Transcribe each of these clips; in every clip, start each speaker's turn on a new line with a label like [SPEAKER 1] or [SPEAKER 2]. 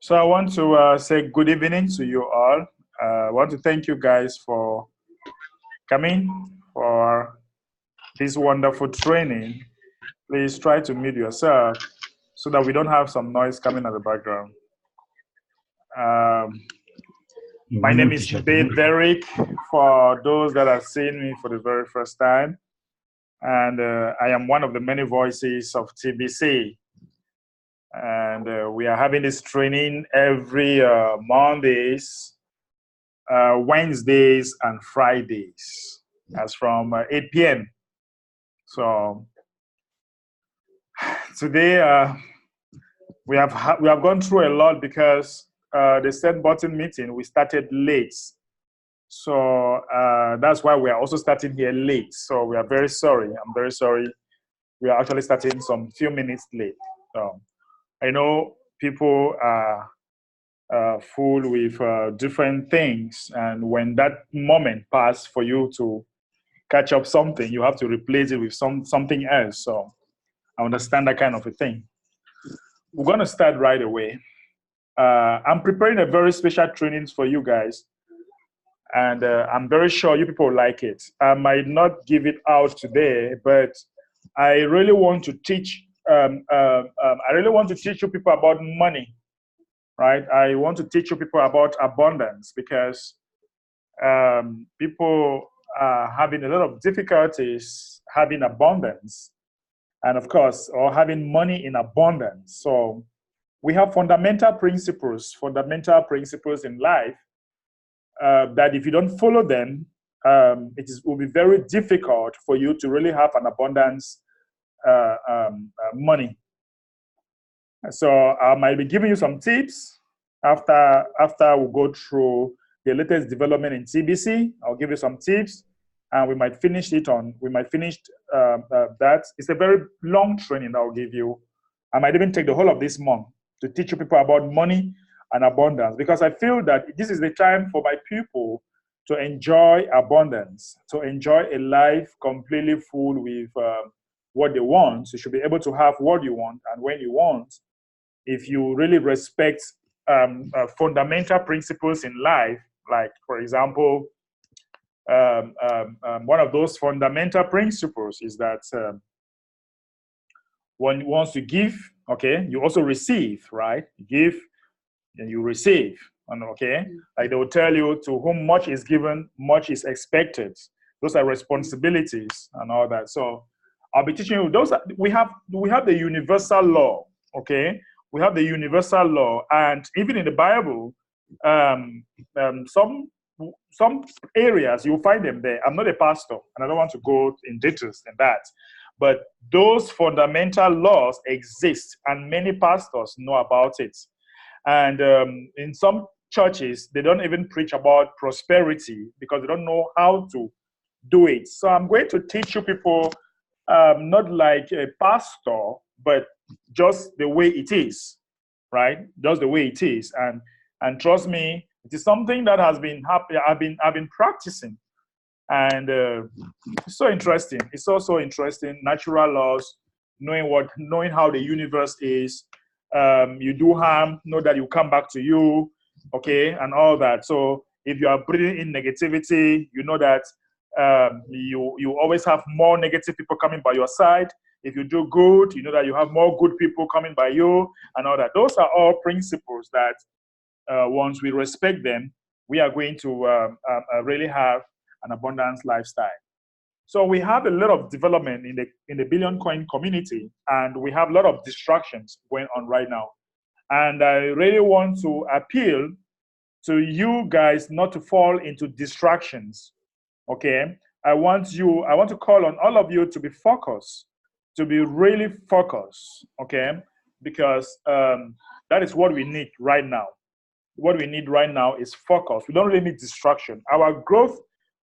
[SPEAKER 1] So I want to say good evening to you all. I want to thank you guys for coming for this wonderful training. Please try to mute yourself so that we don't have some noise coming at the background. My name is Babe Derrick, for those that are seeing me for the very first time. And I am one of the many voices of TBC. And we are having this training every Mondays, Wednesdays, and Fridays, as from 8 p.m. So today we have gone through a lot because the set button meeting we started late. So that's why we are also starting here late. So we are very sorry. I'm very sorry. We are actually starting some few minutes late. So I know people are full with different things, and when that moment passes for you to catch up something, you have to replace it with something else. So I understand that kind of a thing. We're going to start right away. I'm preparing a very special training for you guys, and I'm very sure you people like it. I might not give it out today, but I really want to teach. I really want to teach you people about money, right? I want to teach you people about abundance because people are having a lot of difficulties having abundance, and of course, or having money in abundance. So we have fundamental principles in life that if you don't follow them, will be very difficult for you to really have an abundance money. So I might be giving you some tips after we go through the latest development in TBC. I'll give you some tips, and we might finish that. It's a very long training that I'll give you. I might even take the whole of this month to teach you people about money and abundance, because I feel that this is the time for my people to enjoy abundance, to enjoy a life completely full with what they want. You should be able to have what you want and when you want, if you really respect fundamental principles in life. Like, for example, one of those fundamental principles is that once you give, okay, you also receive, right? You give and you receive, and okay, like they will tell you, to whom much is given, much is expected. Those are responsibilities and all that. So I'll be teaching you those. We have the universal law, okay? We have the universal law, and even in the Bible, some areas you'll find them there. I'm not a pastor, and I don't want to go in details in that, but those fundamental laws exist, and many pastors know about it. And in some churches, they don't even preach about prosperity because they don't know how to do it. So I'm going to teach you people, not like a pastor, but just the way it is, right? Just the way it is. And trust me, it is something that has been happening. I've been practicing, and it's so interesting. It's also interesting. Natural laws, knowing how the universe is. You do harm, know that you come back to you, okay, and all that. So if you are breathing in negativity, you know that you always have more negative people coming by your side. If you do good, you know that you have more good people coming by you, and all that. Those are all principles that once we respect them, we are going to really have an abundance lifestyle. So we have a lot of development in the Billion Coin community, and we have a lot of distractions going on right now. And I really want to appeal to you guys not to fall into distractions, okay? I want to call on all of you to be focused, to be really focused, okay? Because that is what we need right now. What we need right now is focus. We don't really need distraction. Our growth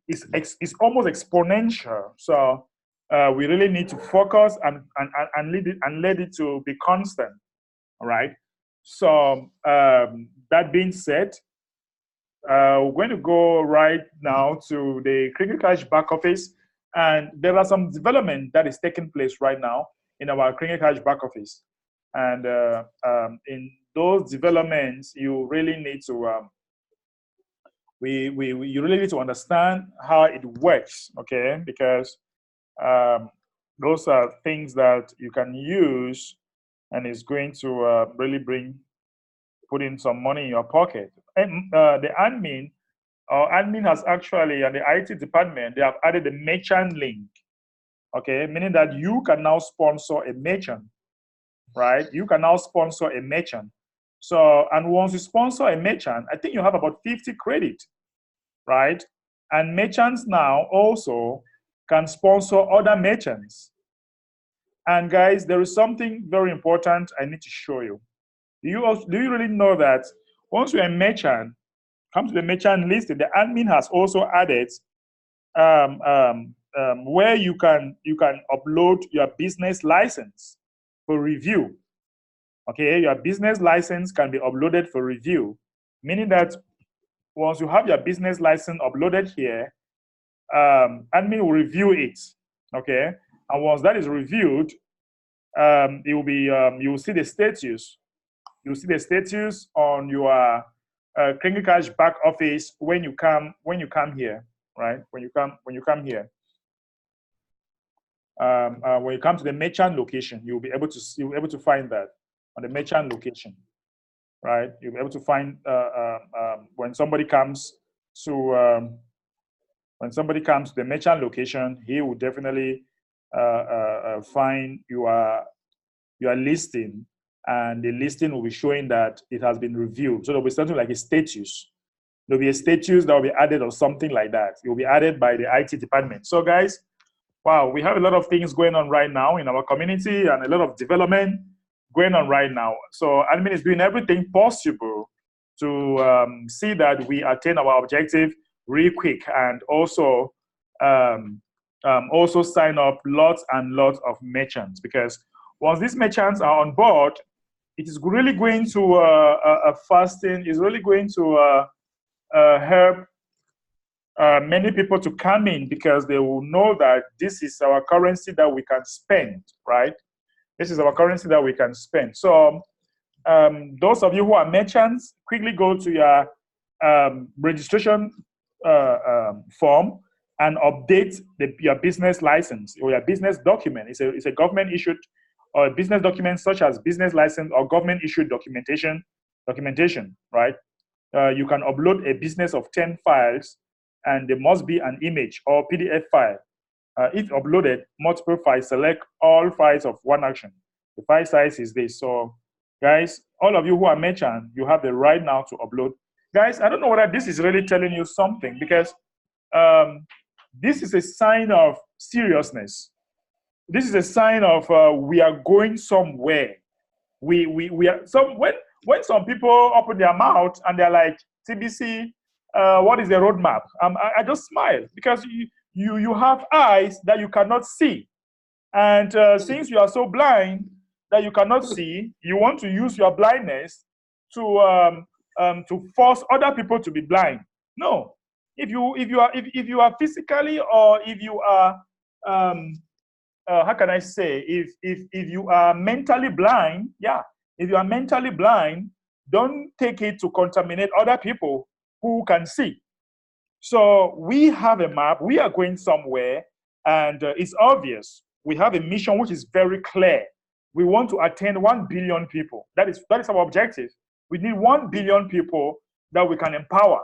[SPEAKER 1] is almost exponential. So we really need to focus and let it to be constant. All right. So that being said, we're going to go right now to the Crinkle Cash back office, and there are some development that is taking place right now in our Crinkle Cash back office. And in those developments, you really need to you really need to understand how it works, okay? Because those are things that you can use, and it's going to really put in some money in your pocket. And the admin, our admin has actually, and the IT department, they have added a merchant link, okay? Meaning that you can now sponsor a merchant, right? You can now sponsor a merchant. So, and once you sponsor a merchant, I think you have about 50 credit, right? And merchants now also can sponsor other merchants. And guys, there is something very important I need to show you. Do you really know that once you're a merchant, come to the merchant list, the admin has also added where you can upload your business license for review. Okay, your business license can be uploaded for review, meaning that once you have your business license uploaded here, admin will review it. Okay, and once that is reviewed, it will be you will see the status. You will see the status on your Kringle Cash back office when you come here, right? When you come here. When you come to the merchant location, you'll be able to find that on the merchant location, right? You'll be able to find when somebody comes to the merchant location, he will definitely find your listing, and the listing will be showing that it has been reviewed. So there'll be something like a status. There'll be a status that will be added or something like that. It will be added by the IT department. So guys, wow, we have a lot of things going on right now in our community and a lot of development going on right now. So admin is doing everything possible to see that we attain our objective real quick, and also also sign up lots and lots of merchants, because once these merchants are on board, it is really going to fasting is really going to help many people to come in, because they will know that this is our currency that we can spend, right? This is our currency that we can spend. So those of you who are merchants, quickly go to your registration form and update your business license or your business document. It's a government issued or a business document, such as business license or government issued documentation, right? You can upload a business of 10 files, and there must be an image or PDF file. If uploaded, multiple files, select all files of one action. The file size is this. So guys, all of you who are merchant, you have the right now to upload. Guys, I don't know whether this is really telling you something, because this is a sign of seriousness. This is a sign of we are going somewhere. We are, so when some people open their mouth and they're like, TBC, what is the roadmap? I just smile, because you have eyes that you cannot see, and since you are so blind that you cannot see, you want to use your blindness to force other people to be blind. No, if you are physically, or if you are how can I say, if you are mentally blind, yeah, if you are mentally blind, don't take it to contaminate other people who can see. So we have a map, we are going somewhere, and it's obvious. We have a mission which is very clear. We want to attain 1 billion people. That is our objective. We need 1 billion people that we can empower.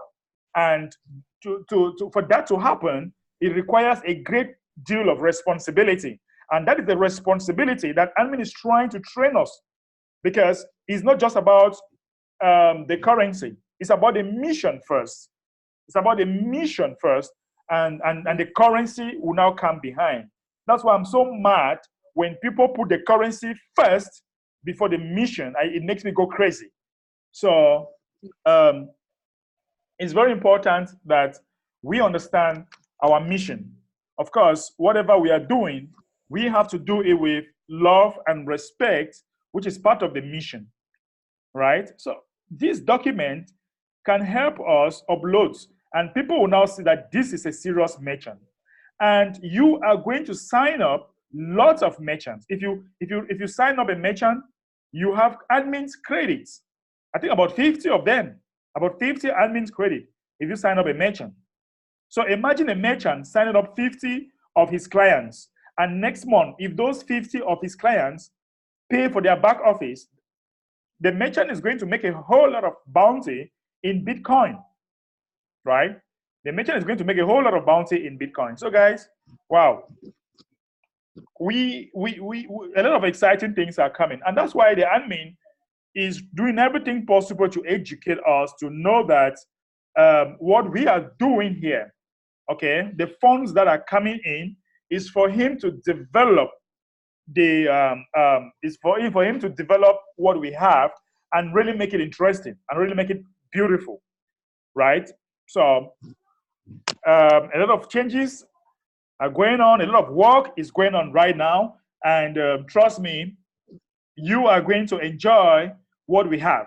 [SPEAKER 1] And for that to happen, it requires a great deal of responsibility. And that is the responsibility that admin is trying to train us, because it's not just about the currency. It's about the mission first. It's about the mission first, and the currency will now come behind. That's why I'm so mad when people put the currency first before the mission. It makes me go crazy. So it's very important that we understand our mission. Of course, whatever we are doing, we have to do it with love and respect, which is part of the mission, right? So this document can help us upload, and people will now see that this is a serious merchant. And you are going to sign up lots of merchants. If you sign up a merchant, you have admin's credits. I think about 50 of them, about 50 admins credit if you sign up a merchant. So imagine a merchant signing up 50 of his clients, and next month, if those 50 of his clients pay for their back office, the merchant is going to make a whole lot of bounty in Bitcoin, right? The merchant is going to make a whole lot of bounty in Bitcoin. So guys, wow, a lot of exciting things are coming, and that's why the admin is doing everything possible to educate us to know that what we are doing here, okay, the funds that are coming in is for him to develop is for him to develop what we have and really make it interesting and really make it beautiful, right? So a lot of changes are going on, a lot of work is going on right now, and trust me, you are going to enjoy what we have.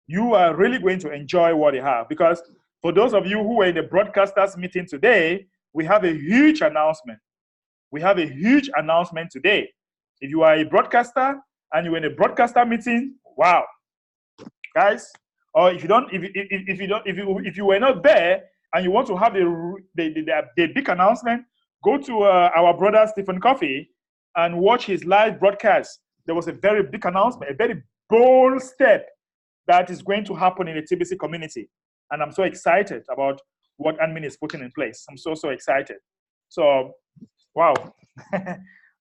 [SPEAKER 1] You are really going to enjoy what we have, because for those of you who were in the broadcasters meeting today, we have a huge announcement. We have a huge announcement today. If you are a broadcaster and you're in a broadcaster meeting, wow, guys. Or if you were not there and you want to have the big announcement, go to our brother Stephen Coffey and watch his live broadcast. There was a very big announcement, a very bold step that is going to happen in the TBC community, and I'm so excited about what admin is putting in place. I'm so excited. So, wow.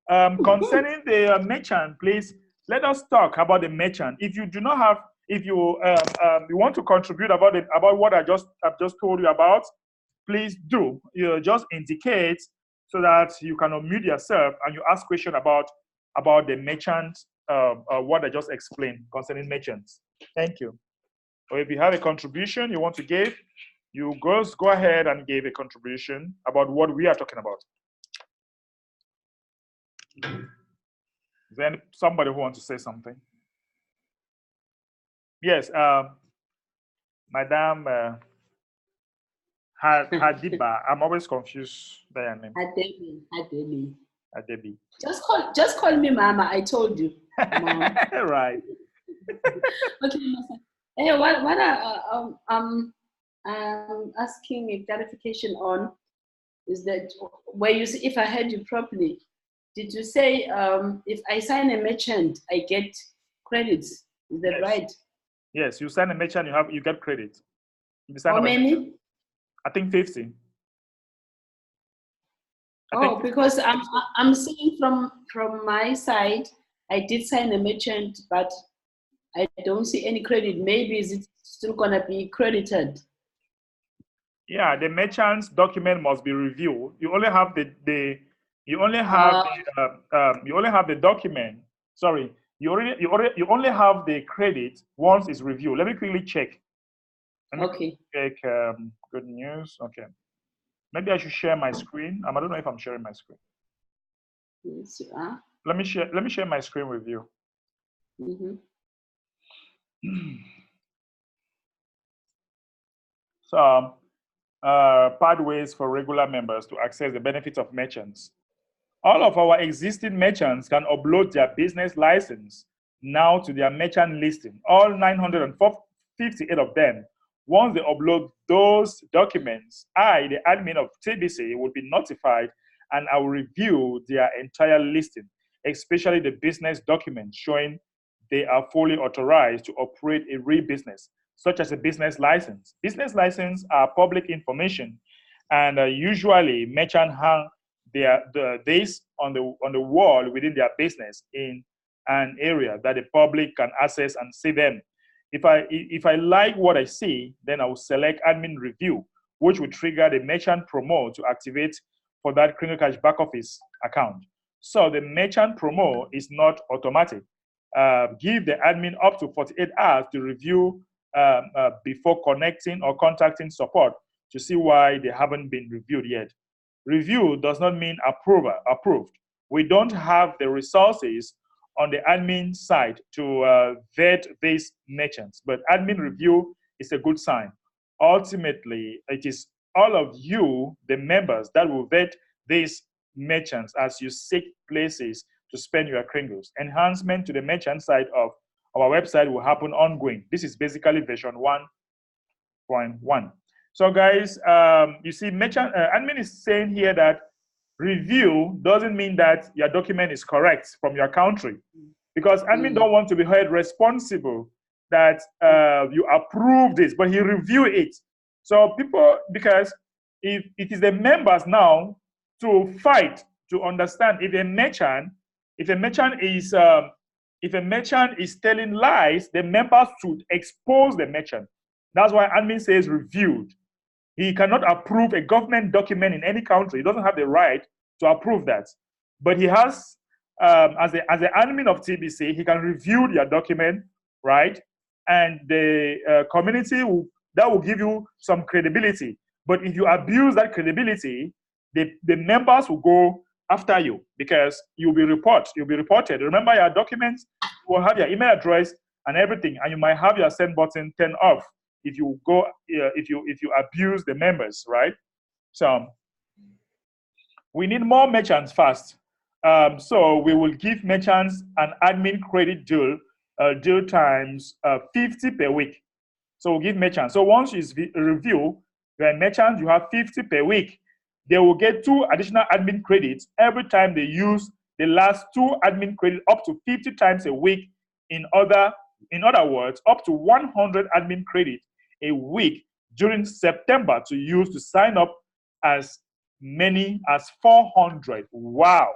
[SPEAKER 1] Concerning the merchant, please let us talk about the merchant. If you do not have, if you want to contribute about what I've just told you about, please do. You just indicate so that you can unmute yourself and you ask question about the merchant, what I just explained concerning merchants. Thank you. Or if you have a contribution you want to give, you go ahead and give a contribution about what we are talking about. Is there somebody who wants to say something? Yes, Madam Hadiba. I'm always confused by your name. Adebi.
[SPEAKER 2] Just call me Mama. I told you. Mom.
[SPEAKER 1] Right.
[SPEAKER 2] Okay, hey, what I'm asking a clarification on is that where you see, if I heard you properly, did you say if I sign a merchant, I get credits? Is that right?
[SPEAKER 1] Yes, you sign a merchant, you get credit.
[SPEAKER 2] How many?
[SPEAKER 1] I think 50.
[SPEAKER 2] Because I'm seeing from my side, I did sign a merchant, but I don't see any credit. Maybe is it still gonna be credited?
[SPEAKER 1] Yeah, the merchant's document must be reviewed. You only have the document. Sorry, you only have the credit once it's reviewed. Let me quickly check.
[SPEAKER 2] Okay.
[SPEAKER 1] Check good news. Okay. Maybe I should share my screen. I don't know if I'm sharing my screen.
[SPEAKER 2] Yes, you are.
[SPEAKER 1] Let me share my screen with you.
[SPEAKER 2] Mm-hmm.
[SPEAKER 1] So, pathways for regular members to access the benefits of merchants. All of our existing merchants can upload their business license now to their merchant listing. All 958 of them. Once they upload those documents, I, the admin of TBC, will be notified and I will review their entire listing, especially the business documents showing they are fully authorized to operate a real business, such as a business license. Business licenses are public information, and usually merchants hang this on the wall within their business in an area that the public can access and see them. If I like what I see, then I will select admin review, which will trigger the merchant promo to activate for that Kringle Cash back office account. So the merchant promo is not automatic. Give the admin up to 48 hours to review before connecting or contacting support to see why they haven't been reviewed yet. Review does not mean approved. We don't have the resources on the admin side to vet these merchants, but admin review is a good sign. Ultimately, it is all of you, the members, that will vet these merchants as you seek places to spend your Kringles. Enhancement to the merchant side of our website will happen ongoing. This is basically version 1.1. So guys, you see, admin is saying here that review doesn't mean that your document is correct from your country, because admin don't want to be held responsible that you approve this, but he review it. So people, because if it is the members now to fight to understand if a merchant is telling lies, the members should expose the merchant. That's why admin says reviewed. He cannot approve a government document in any country. He doesn't have the right to approve that. But he has, as the admin of TBC, he can review your document, right? And the community will give you some credibility. But if you abuse that credibility, the members will go after you, because you'll be reported. Remember, your documents will have your email address and everything, and you might have your send button turned off if you abuse the members, right? So we need more merchants fast. So we will give merchants an admin credit deal times 50 per week. So we'll give merchants. So once you review, when merchants, you have 50 per week. They will get 2 additional admin credits every time they use the last 2 admin credits, up to 50 times a week. In other words, up to 100 admin credits a week during September to use to sign up as many as 400. Wow.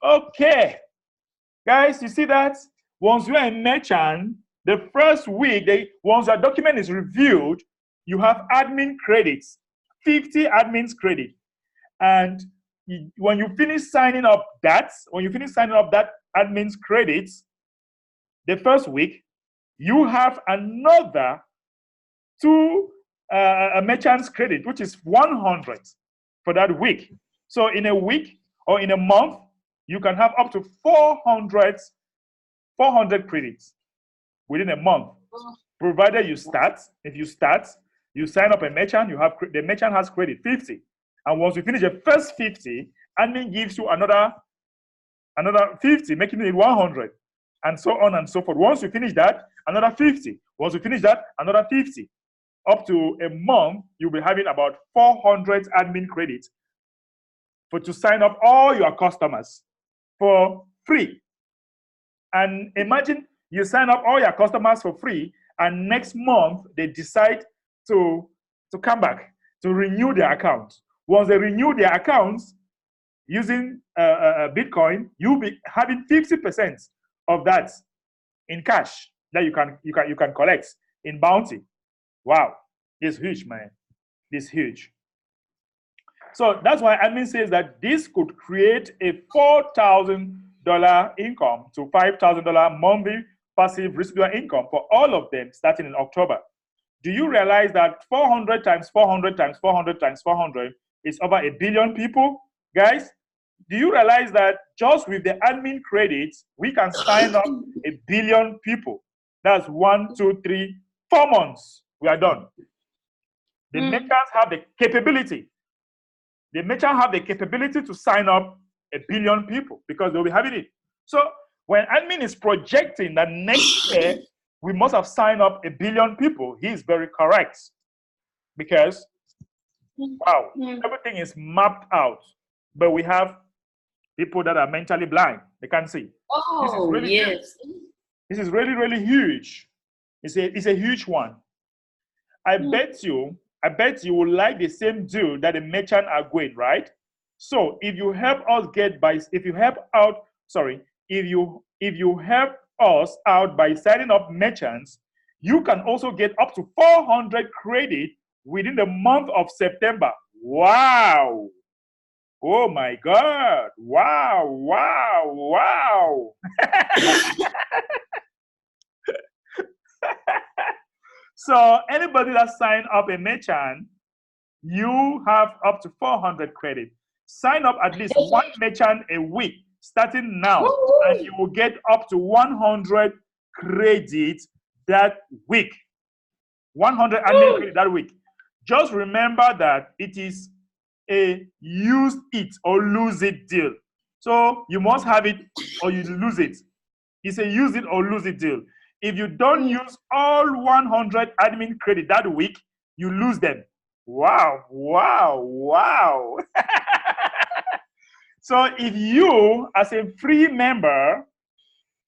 [SPEAKER 1] Okay. Guys, you see that? Once you're a merchant, the first week, once your document is reviewed, you have admin credits, 50 admin credit. And when you finish signing up that admin's credits, the first week, you have another 2 merchant's credit, which is 100 for that week. So in a week or in a month, you can have up to 400 credits within a month, provided you start. If you start, you sign up a merchant, the merchant has credit 50. And once you finish the first 50, admin gives you another 50, making it 100, and so on and so forth. Once you finish that, another 50. Once you finish that, another 50. Up to a month, you'll be having about 400 admin credits to sign up all your customers for free. And imagine you sign up all your customers for free, and next month they decide to come back to renew their account. Once they renew their accounts using Bitcoin, you'll be having 50% of that in cash that you can collect in bounty. Wow, it's huge, man. It's huge. So that's why admin says that this could create a $4,000 income to $5,000 monthly passive residual income for all of them starting in October. Do you realize that 400 times 400 times 400 times 400 is over 1 billion people? Guys, do you realize that just with the admin credits, we can sign up 1 billion people? That's 1, 2, 3, 4 months. We are done. The merchants have the capability. The merchants have the capability to sign up 1 billion people because they'll be having it. So when admin is projecting that next year we must have signed up 1 billion people, he is very correct. Because, wow, everything is mapped out. But we have people that are mentally blind. They can't see.
[SPEAKER 2] Oh,
[SPEAKER 1] this is really
[SPEAKER 2] yes.
[SPEAKER 1] huge. This is really, really huge. It's a huge one. I bet you will like the same deal that the merchant are going, right? So if you help us out by signing up merchants, you can also get up to 400 credit within the month of September. Wow. Oh my God. Wow, wow, wow. So anybody that sign up a merchant, you have up to 400 credit. Sign up at least 1 merchant a week, starting now, and you will get up to 100 credits that week. 100 admin credit that week. Just remember that it is a use it or lose it deal. So you must have it or you lose it. It's a use it or lose it deal. If you don't use all 100 admin credit that week, you lose them. Wow, wow, wow. So if you, as a free member,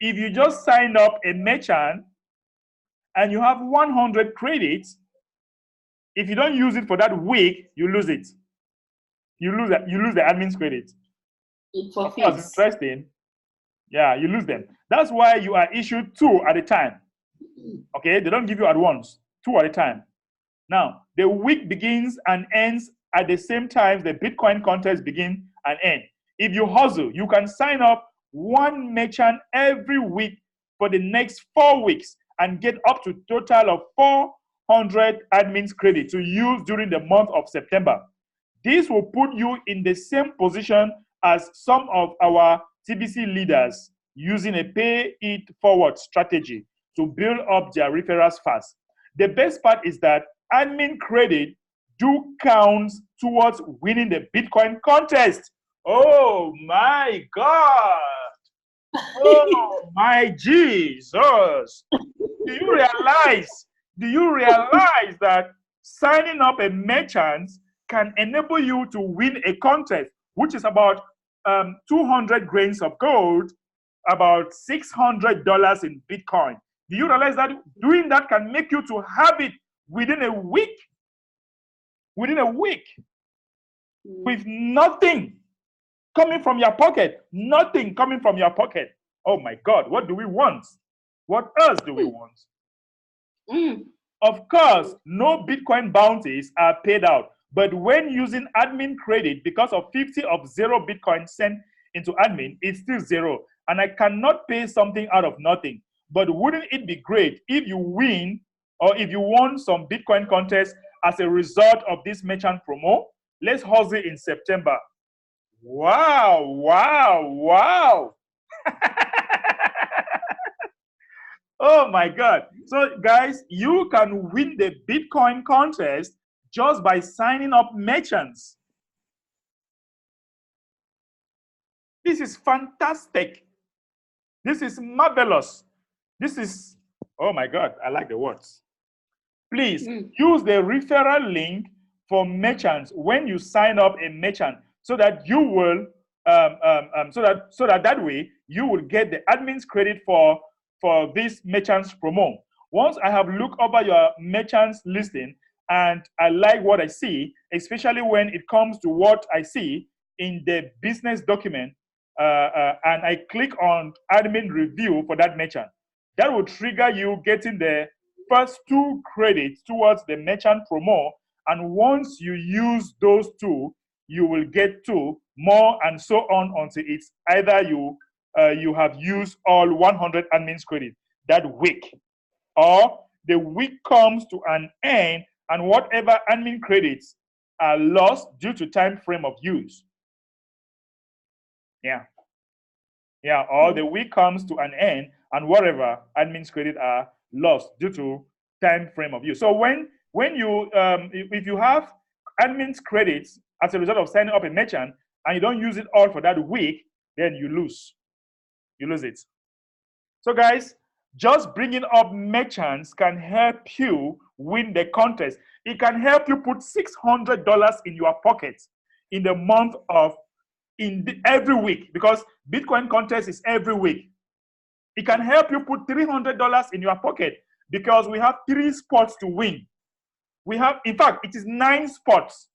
[SPEAKER 1] if you just sign up a merchant and you have 100 credits, if you don't use it for that week, you lose it. You lose the admin's credit.
[SPEAKER 2] It
[SPEAKER 1] Of course, interesting. Yeah, you lose them. That's why you are issued 2 at a time. Okay, they don't give you at once, 2 at a time. Now, the week begins and ends at the same time the Bitcoin contest begin and end. If you hustle, you can sign up 1 merchant every week for the next 4 weeks and get up to total of 400 admins credit to use during the month of September. This will put you in the same position as some of our TBC leaders using a pay-it-forward strategy to build up their referrals fast. The best part is that admin credit do count towards winning the Bitcoin contest. Oh my God. Oh my Jesus. Do you realize that signing up a merchant can enable you to win a contest, which is about 200 grains of gold, about $600 in Bitcoin? Do you realize that doing that can make you to have it within a week? Within a week, with nothing coming from your pocket. Nothing coming from your pocket. Oh my God, what do we want? What else do we want? Of course, no Bitcoin bounties are paid out. But when using admin credit, because of 50 of 0 Bitcoin sent into admin, it's still 0. And I cannot pay something out of nothing. But wouldn't it be great if you win or if you won some Bitcoin contest as a result of this merchant promo? Let's hustle in September. Wow, wow, wow. Oh my God. So guys, you can win the Bitcoin contest just by signing up merchants. This is fantastic. This is marvelous. This is, oh my God, I like the words. Please use the referral link for merchants when you sign up a merchant, so that you will, so that way you will get the admin's credit for this merchant's promo. Once I have looked over your merchants listing and I like what I see, especially when it comes to what I see in the business document, and I click on admin review for that merchant, that will trigger you getting the first 2 credits towards the merchant promo. And once you use those 2, you will get 2 more, and so on until it's either you have used all 100 admin's credit that week, or the week comes to an end and whatever admin credits are lost due to time frame of use. Yeah, or the week comes to an end and whatever admin's credit are lost due to time frame of use. So when you if you have admin's credits as a result of signing up a merchant and you don't use it all for that week, then you lose it. So guys, just bringing up merchants can help you win the contest. It can help you put $600 in your pocket in the month of every week, because Bitcoin contest is every week. It can help you put $300 in your pocket because we have 3 spots to win. We have, in fact, it is 9 spots,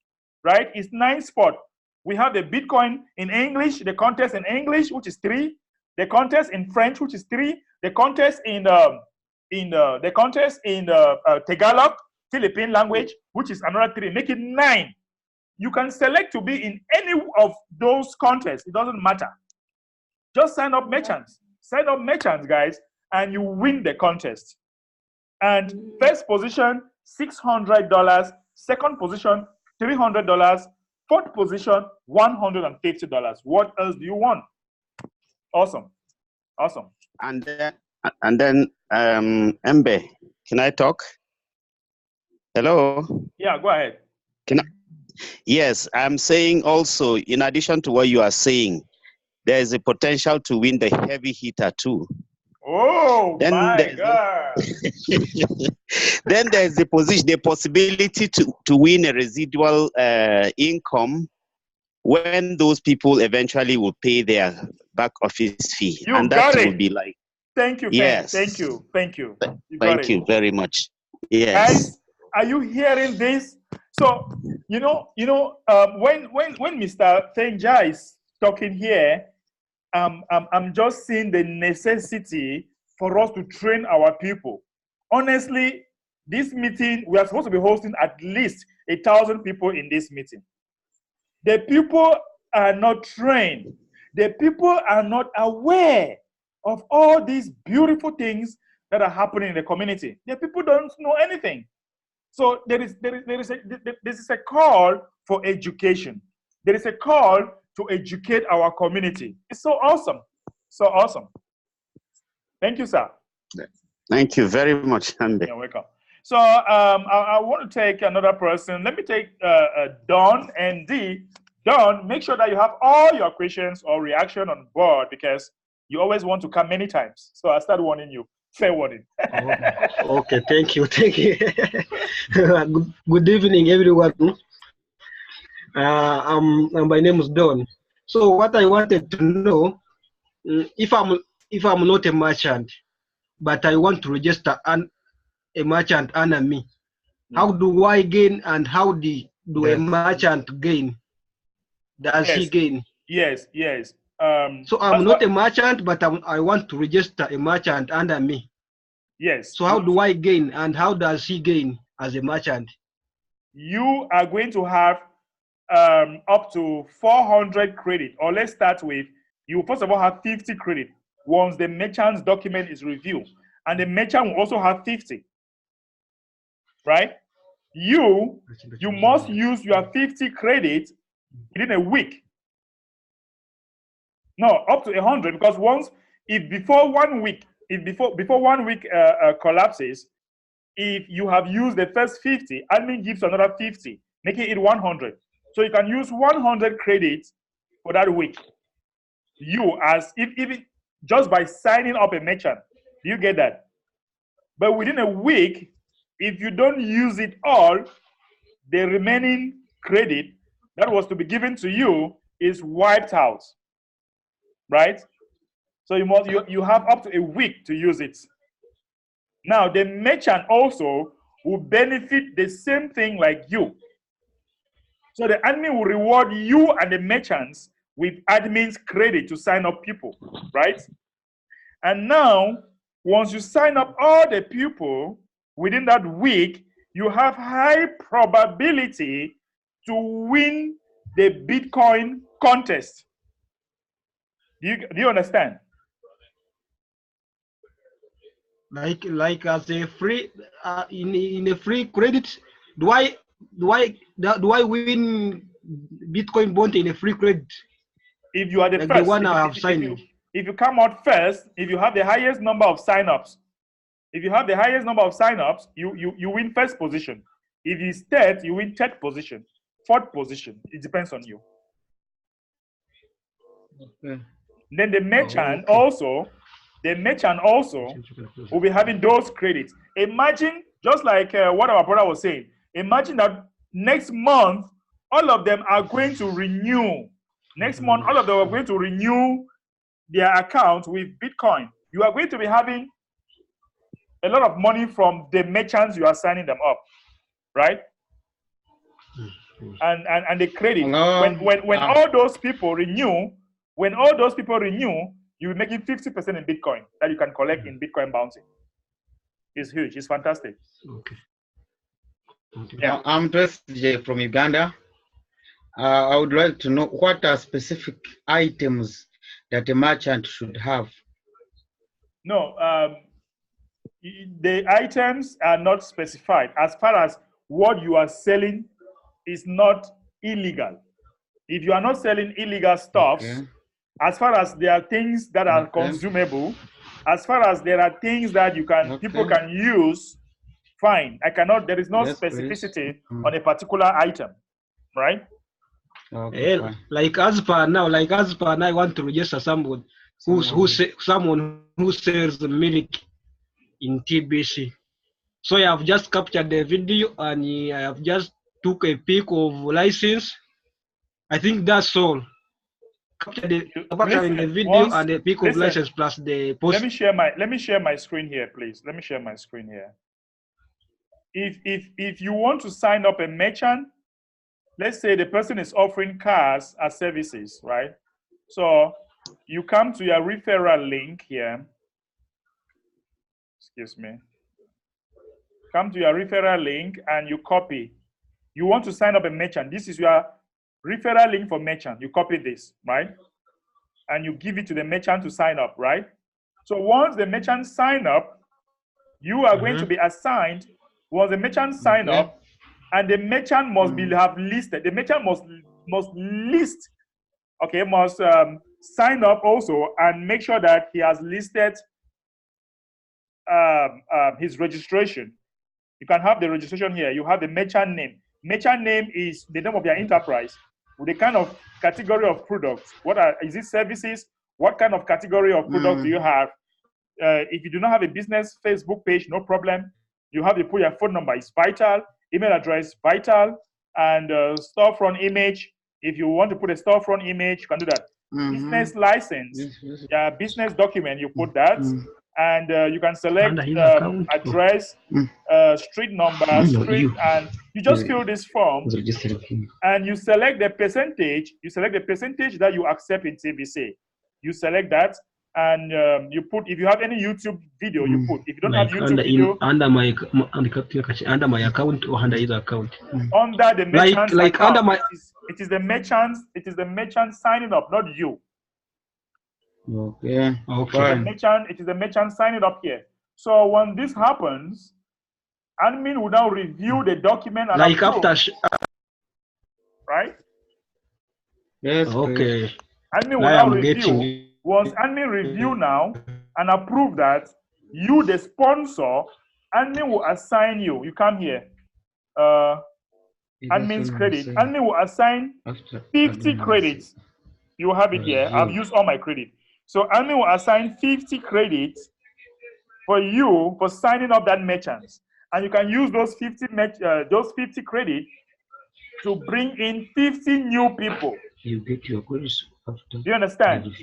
[SPEAKER 1] right? It's 9 spots. We have the Bitcoin in English, the contest in English, which is 3, the contest in French, which is 3, the contest in Tagalog, Philippine language, which is another 3, make it 9. You can select to be in any of those contests. It doesn't matter. Just sign up merchants. Sign up merchants, guys, and you win the contest. And first position, $600. Second position, $300. Fourth position, $150. What else do you want? Awesome. Awesome.
[SPEAKER 3] And then Mbe, can I talk? Hello?
[SPEAKER 1] Yeah, go ahead.
[SPEAKER 3] Yes, I'm saying also, in addition to what you are saying, there is a potential to win the heavy hitter too.
[SPEAKER 1] Oh
[SPEAKER 3] Then
[SPEAKER 1] my God.
[SPEAKER 3] then there's the possibility to win a residual income when those people eventually will pay their back office fee,
[SPEAKER 1] You
[SPEAKER 3] and
[SPEAKER 1] got
[SPEAKER 3] that will
[SPEAKER 1] it.
[SPEAKER 3] be like,
[SPEAKER 1] Thank you,
[SPEAKER 3] yes.
[SPEAKER 1] thank you, thank you. You got
[SPEAKER 3] Thank
[SPEAKER 1] it.
[SPEAKER 3] you very much. Yes.
[SPEAKER 1] Guys, are you hearing this? So, when Mr. Thenja is talking here, I'm just seeing the necessity for us to train our people. Honestly, this meeting, we are supposed to be hosting at least 1,000 people in this meeting. The people are not trained. The people are not aware of all these beautiful things that are happening in the community. The people don't know anything. So there is a call for education. There is a call to educate our community. It's so awesome. So awesome. Thank you, sir.
[SPEAKER 3] Thank you very much, Ambe.
[SPEAKER 1] You're welcome. So I want to take another person. Let me take Don and D. Don, make sure that you have all your questions or reaction on board, because you always want to come many times. So I start warning you. Fair warning.
[SPEAKER 4] Okay, thank you. Good evening, everyone. My name is Don. So what I wanted to know, if I'm not a merchant, but I want to register a merchant under me, how do I gain, and how do a merchant gain? Does he gain?
[SPEAKER 1] Yes.
[SPEAKER 4] So I'm not a merchant, but I want to register a merchant under me.
[SPEAKER 1] Yes.
[SPEAKER 4] So how do I gain, and how does he gain as a merchant?
[SPEAKER 1] You are going to have up to 400 credit, or let's start with, you first of all have 50 credit once the merchant's document is reviewed, and the merchant will also have 50, right? You must use your 50 credit within a week. No, up to 100, because before 1 week collapses, if you have used the first 50, admin gives another 50, making it 100. So you can use 100 credits for that week. Even just by signing up a merchant. Do you get that? But within a week, if you don't use it all, the remaining credit that was to be given to you is wiped out, right? So you have up to a week to use it. Now, the merchant also will benefit the same thing like you. So the admin will reward you and the merchants with admin's credit to sign up people, right? And now, once you sign up all the people within that week, you have high probability to win the Bitcoin contest. Do you understand?
[SPEAKER 4] Like as a free in a free credit, do I win Bitcoin bond in a free credit?
[SPEAKER 1] If you are the
[SPEAKER 4] like
[SPEAKER 1] first,
[SPEAKER 4] the one I have signed.
[SPEAKER 1] If you come out first, if you have the highest number of signups, you win first position. If it's third, you win third position, fourth position. It depends on you.
[SPEAKER 4] Okay.
[SPEAKER 1] Then the merchant also will be having those credits. Imagine, just like what our brother was saying, imagine that next month, all of them are going to renew. Next month, all of them are going to renew their account with Bitcoin. You are going to be having a lot of money from the merchants you are signing them up, right? And the credit. When all those people renew, you're making 50% in Bitcoin that you can collect in Bitcoin bounty. It's huge. It's fantastic.
[SPEAKER 4] Okay.
[SPEAKER 5] Yeah. I'm J from Uganda. I would like to know what are specific items that a merchant should have.
[SPEAKER 1] No, the items are not specified. As far as what you are selling is not illegal. If you are not selling illegal stuffs, as far as there are things that are consumable, as far as there are things that people can use, fine. There is no specificity on a particular item, right?
[SPEAKER 4] Like as per now, I want to register somebody. someone who sells milk in TBC. So I have just captured the video and I have just took a pic of license. I think that's all. Captured the video and a pic of license plus the post.
[SPEAKER 1] Let me share my screen here, please. Let me share my screen here. If you want to sign up a merchant, let's say the person is offering cars as services, right? So you come to your referral link here. Excuse me. Come to your referral link and you copy. You want to sign up a merchant. This is your referral link for merchant. You copy this, right? And you give it to the merchant to sign up, right? So once the merchant sign up, you are going to be assigned. Once the merchant sign up, and the merchant must be have listed. The merchant must list. Okay, must sign up also and make sure that he has listed his registration. You can have the registration here. You have the merchant name. Merchant name is the name of your enterprise with the kind of category of products. Is it services? What kind of category of product do you have? If you do not have a business Facebook page, no problem. You have to put your phone number. It's vital. Email address, vital. And storefront image. If you want to put a storefront image, you can do that. Business license, business document, you put that. And you can select address, street number, and you just fill this form. And you select the percentage. You select the percentage that you accept in TBC. You select that. And you put, if you have any YouTube video, you put. If you don't have YouTube video,
[SPEAKER 4] under my account or under his account.
[SPEAKER 1] Under the merchant's account. Under my, it is the merchant signing up, not you.
[SPEAKER 5] Okay.
[SPEAKER 1] It is the merchant signing up here. So when this happens, admin will now review the document and approve. Right?
[SPEAKER 5] Yes.
[SPEAKER 4] Okay.
[SPEAKER 1] Admin will now review. Once admin review now and approve that, you, the sponsor, admin will assign you. You come here. Admin's credit. Admin will assign 50 credits. You have it here. I've used all my credit. So admin will assign 50 credits for you for signing up that merchant. And you can use those 50 credits to bring in 50 new people.
[SPEAKER 4] You get your credits after.
[SPEAKER 1] Do you understand?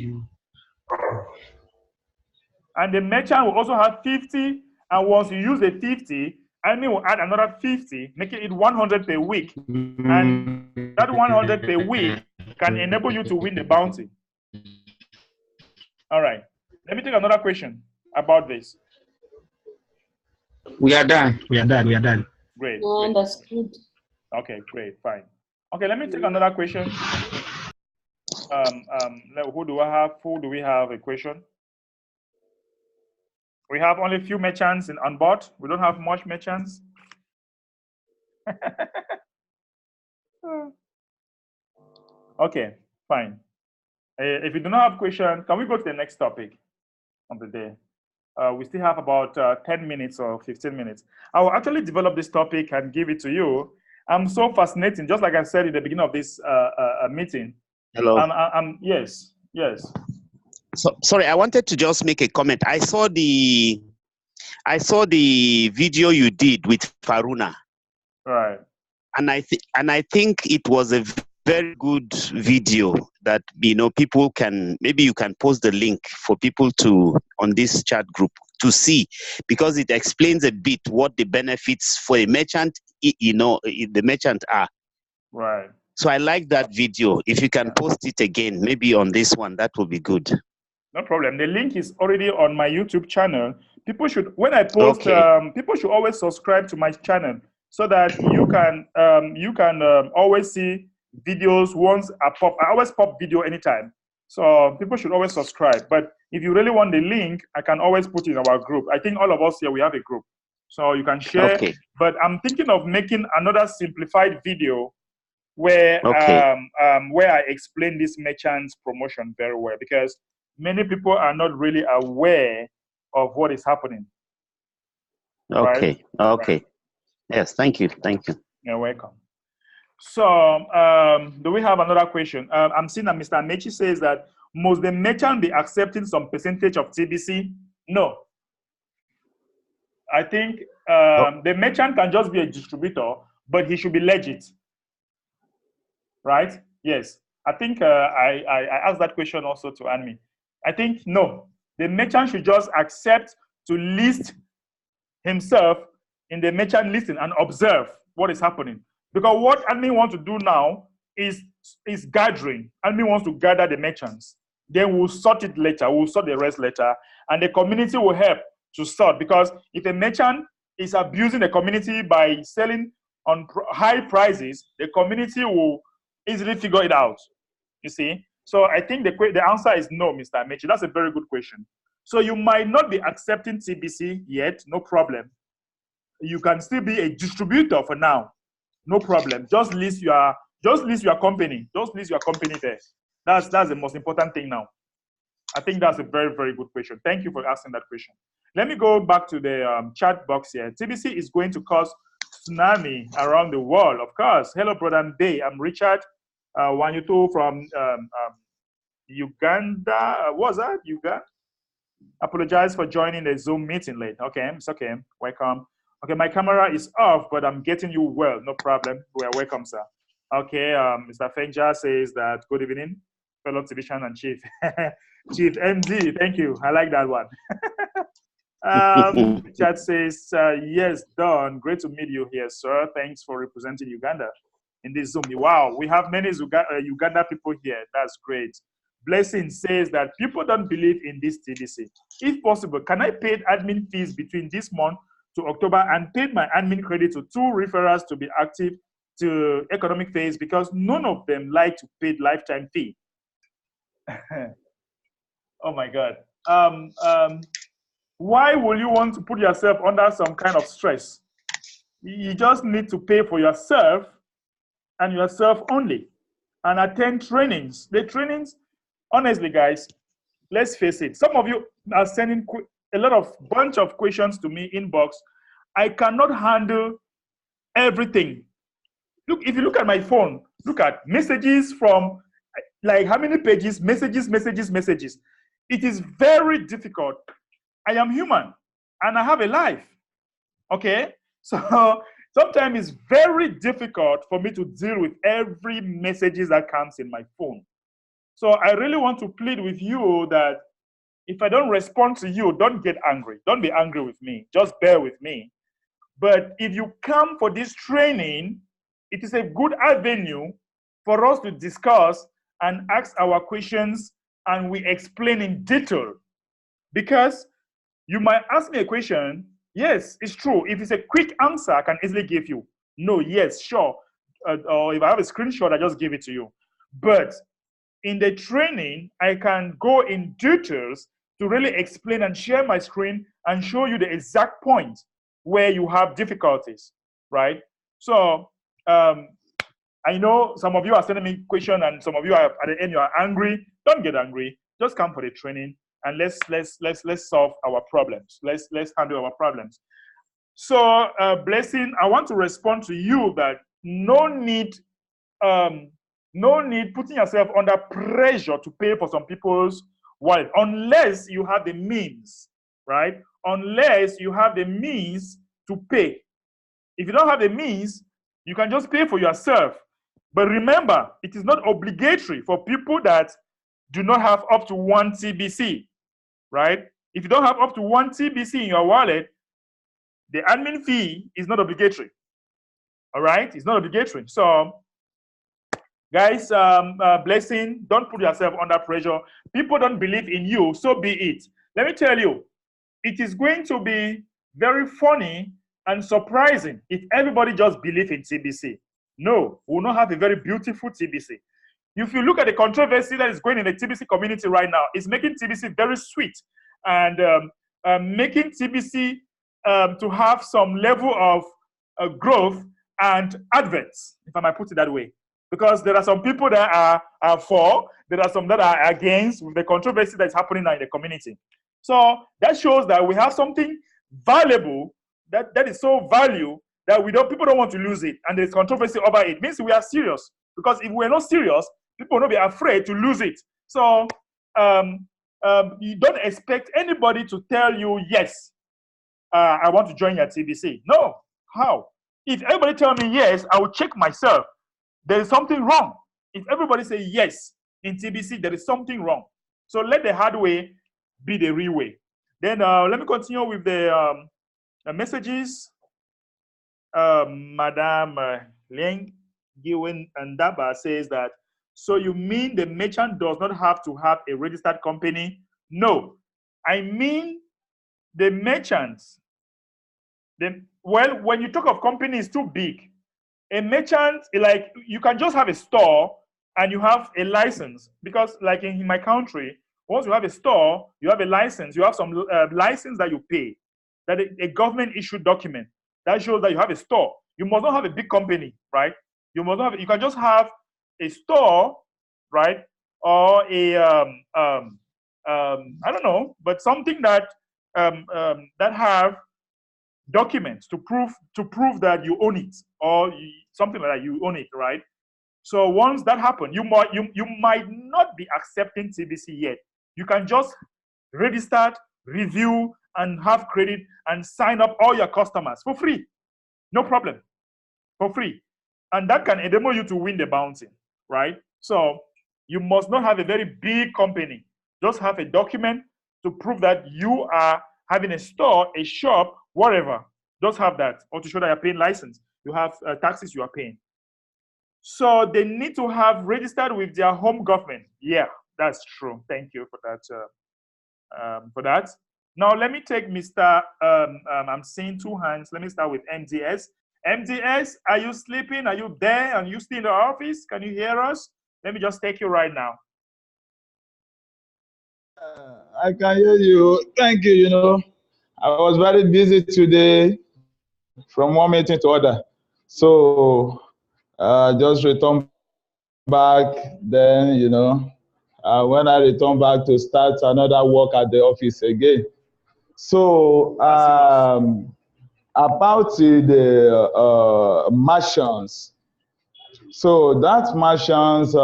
[SPEAKER 1] And the merchant will also have 50, and once you use the 50, admin will add another 50, making it 100 per week. And that 100 per week can enable you to win the bounty. All right. Let me take another question about this.
[SPEAKER 5] We are done.
[SPEAKER 4] We are done. We are done.
[SPEAKER 1] Great.
[SPEAKER 2] Understood.
[SPEAKER 1] Okay, great, fine. Okay, let me take another question. Who do I have? Who do we have a question? We have only a few merchants on board. We don't have much merchants. Okay, fine. If you do not have question, can we go to the next topic of the day? We still have about 10 minutes or 15 minutes. I will actually develop this topic and give it to you. I'm so fascinating, just like I said in the beginning of this meeting.
[SPEAKER 3] Hello.
[SPEAKER 1] Yes.
[SPEAKER 3] So, sorry, I wanted to just make a comment. I saw the video you did with Faruna.
[SPEAKER 1] Right.
[SPEAKER 3] And I think it was a very good video that people can, maybe you can post the link for people to on this chat group to see, because it explains a bit what the benefits for a merchant, the merchant are.
[SPEAKER 1] Right.
[SPEAKER 3] So I like that video. If you can post it again, maybe on this one, that will be good.
[SPEAKER 1] No problem. The link is already on my YouTube channel. People should, when I post, people should always subscribe to my channel so that you can always see videos once I pop. I always pop video anytime. So people should always subscribe. But if you really want the link, I can always put it in our group. I think all of us here, we have a group. So you can share.
[SPEAKER 3] Okay.
[SPEAKER 1] But I'm thinking of making another simplified video where where I explain this merchant's promotion very well, because many people are not really aware of what is happening.
[SPEAKER 3] Okay.
[SPEAKER 1] Right?
[SPEAKER 3] Okay.
[SPEAKER 1] Right.
[SPEAKER 3] Yes. Thank you. Thank you.
[SPEAKER 1] You're welcome. So, do we have another question? I'm seeing that Mr. Amechi says that Must the merchant be accepting some percentage of TBC? No. I think the merchant can just be a distributor, but he should be legit. Right? Yes. I think I asked that question also to Anmi. I think no. The merchant should just accept to list himself in the merchant listing and observe what is happening. Because what admin wants to do now is gathering. Admin wants to gather the merchants. Then we'll sort it later. We'll sort the rest later. And the community will help to sort. Because if a merchant is abusing the community by selling on high prices, the community will easily figure it out. You see? So I think the answer is no, Mr. Amechi. That's a very good question. So you might not be accepting TBC yet, no problem. You can still be a distributor for now, no problem. Just list your company. Just list your company there. That's the most important thing now. I think that's a very, very good question. Thank you for asking that question. Let me go back to the chat box here. TBC is going to cause tsunami around the world, of course. Hello, brother Day. I'm Richard Wanyuto from Uganda. What's that? Uganda? Apologize for joining the Zoom meeting late. Okay, it's okay. Welcome. Okay, my camera is off, but I'm getting you well. No problem. We are welcome, sir. Okay, Mr. Fenja says that good evening, fellow exhibition and chief. Chief MD, thank you. I like that one. Chat says, yes, Don, great to meet you here, sir. Thanks for representing Uganda in this Zoom. Wow, we have many Uganda people here. That's great. Blessing says that people don't believe in this TBC. If possible, can I pay admin fees between this month to October and paid my admin credit to 2 referrals to be active to economic phase because none of them like to pay lifetime fee? Oh my God. Why will you want to put yourself under some kind of stress? You just need to pay for yourself and yourself only and attend trainings. The trainings, honestly, guys, let's face it. Some of you are sending a bunch of questions to me inbox. I cannot handle everything. Look, if you look at my phone, look at messages from like how many pages, messages. It is very difficult. I am human and I have a life. Okay? So sometimes it's very difficult for me to deal with every messages that comes in my phone. So I really want to plead with you that if I don't respond to you, don't get angry. Don't be angry with me. Just bear with me. But if you come for this training, it is a good avenue for us to discuss and ask our questions and we explain in detail. Because you might ask me a question, yes, it's true. If it's a quick answer, I can easily give you. No, yes, sure. Or if I have a screenshot, I just give it to you. But in the training, I can go in details to really explain and share my screen and show you the exact point where you have difficulties, right? So I know some of you are sending me questions and some of you are at the end you are angry. Don't get angry. Just come for the training and let's solve our problems. Let's handle our problems. So Blessing, I want to respond to you that no need putting yourself under pressure to pay for some people's wallet unless you have the means, right? Unless you have the means to pay. If you don't have the means, you can just pay for yourself. But remember, it is not obligatory for people that do not have up to 1 TBC, right? If you don't have up to 1 TBC in your wallet, the admin fee is not obligatory, all right? It's not obligatory. So, guys, Blessing, don't put yourself under pressure. People don't believe in you, so be it. Let me tell you, it is going to be very funny and surprising if everybody just believes in TBC. No, we will not have a very beautiful TBC. If you look at the controversy that is going in the TBC community right now, it's making TBC very sweet and making TBC to have some level of growth and adverts, if I might put it that way. Because there are some people that are for, there are some that are against with the controversy that is happening now in the community. So that shows that we have something valuable that is so valuable that people don't want to lose it, and there's controversy over it. It means we are serious. Because if we're not serious, people will not be afraid to lose it. So you don't expect anybody to tell you, yes, I want to join your TBC. No. How? If everybody tell me yes, I will check myself. There is something wrong. If everybody say yes in TBC, there is something wrong. So let the hard way be the real way. Then let me continue with the messages. Madam Liang Giwen Ndaba says that, so you mean the merchant does not have to have a registered company? No. I mean the merchants. Well, when you talk of company, it's too big. A merchant, like, you can just have a store and you have a license, because like in my country, once you have a store, you have a license, you have some license that you pay, that a government issued document that shows that you have a store. You must not have a big company, right? You must not have, you can just have a store, right? Or a I don't know, but something that that have documents to prove that you own it, or something like that, you own it, right? So once that happens, you might not be accepting TBC yet. You can just register, review, and have credit and sign up all your customers for free. No problem. For free. And that can enable you to win the bounty, right? So you must not have a very big company. Just have a document to prove that you are having a store, a shop, whatever. Just have that, or to show that you're paying license. You have taxes you are paying. So they need to have registered with their home government. Yeah, that's true. Thank you for that. Now let me take Mr. I'm seeing two hands. Let me start with MDS. MDS, are you sleeping? Are you there? Are you still in the office? Can you hear us? Let me just take you right now.
[SPEAKER 6] I can hear you. Thank you. You know, I was very busy today from one meeting to other. So just returned back. Then, you know, when I return back to start another work at the office again. So about the merchants. So that merchants,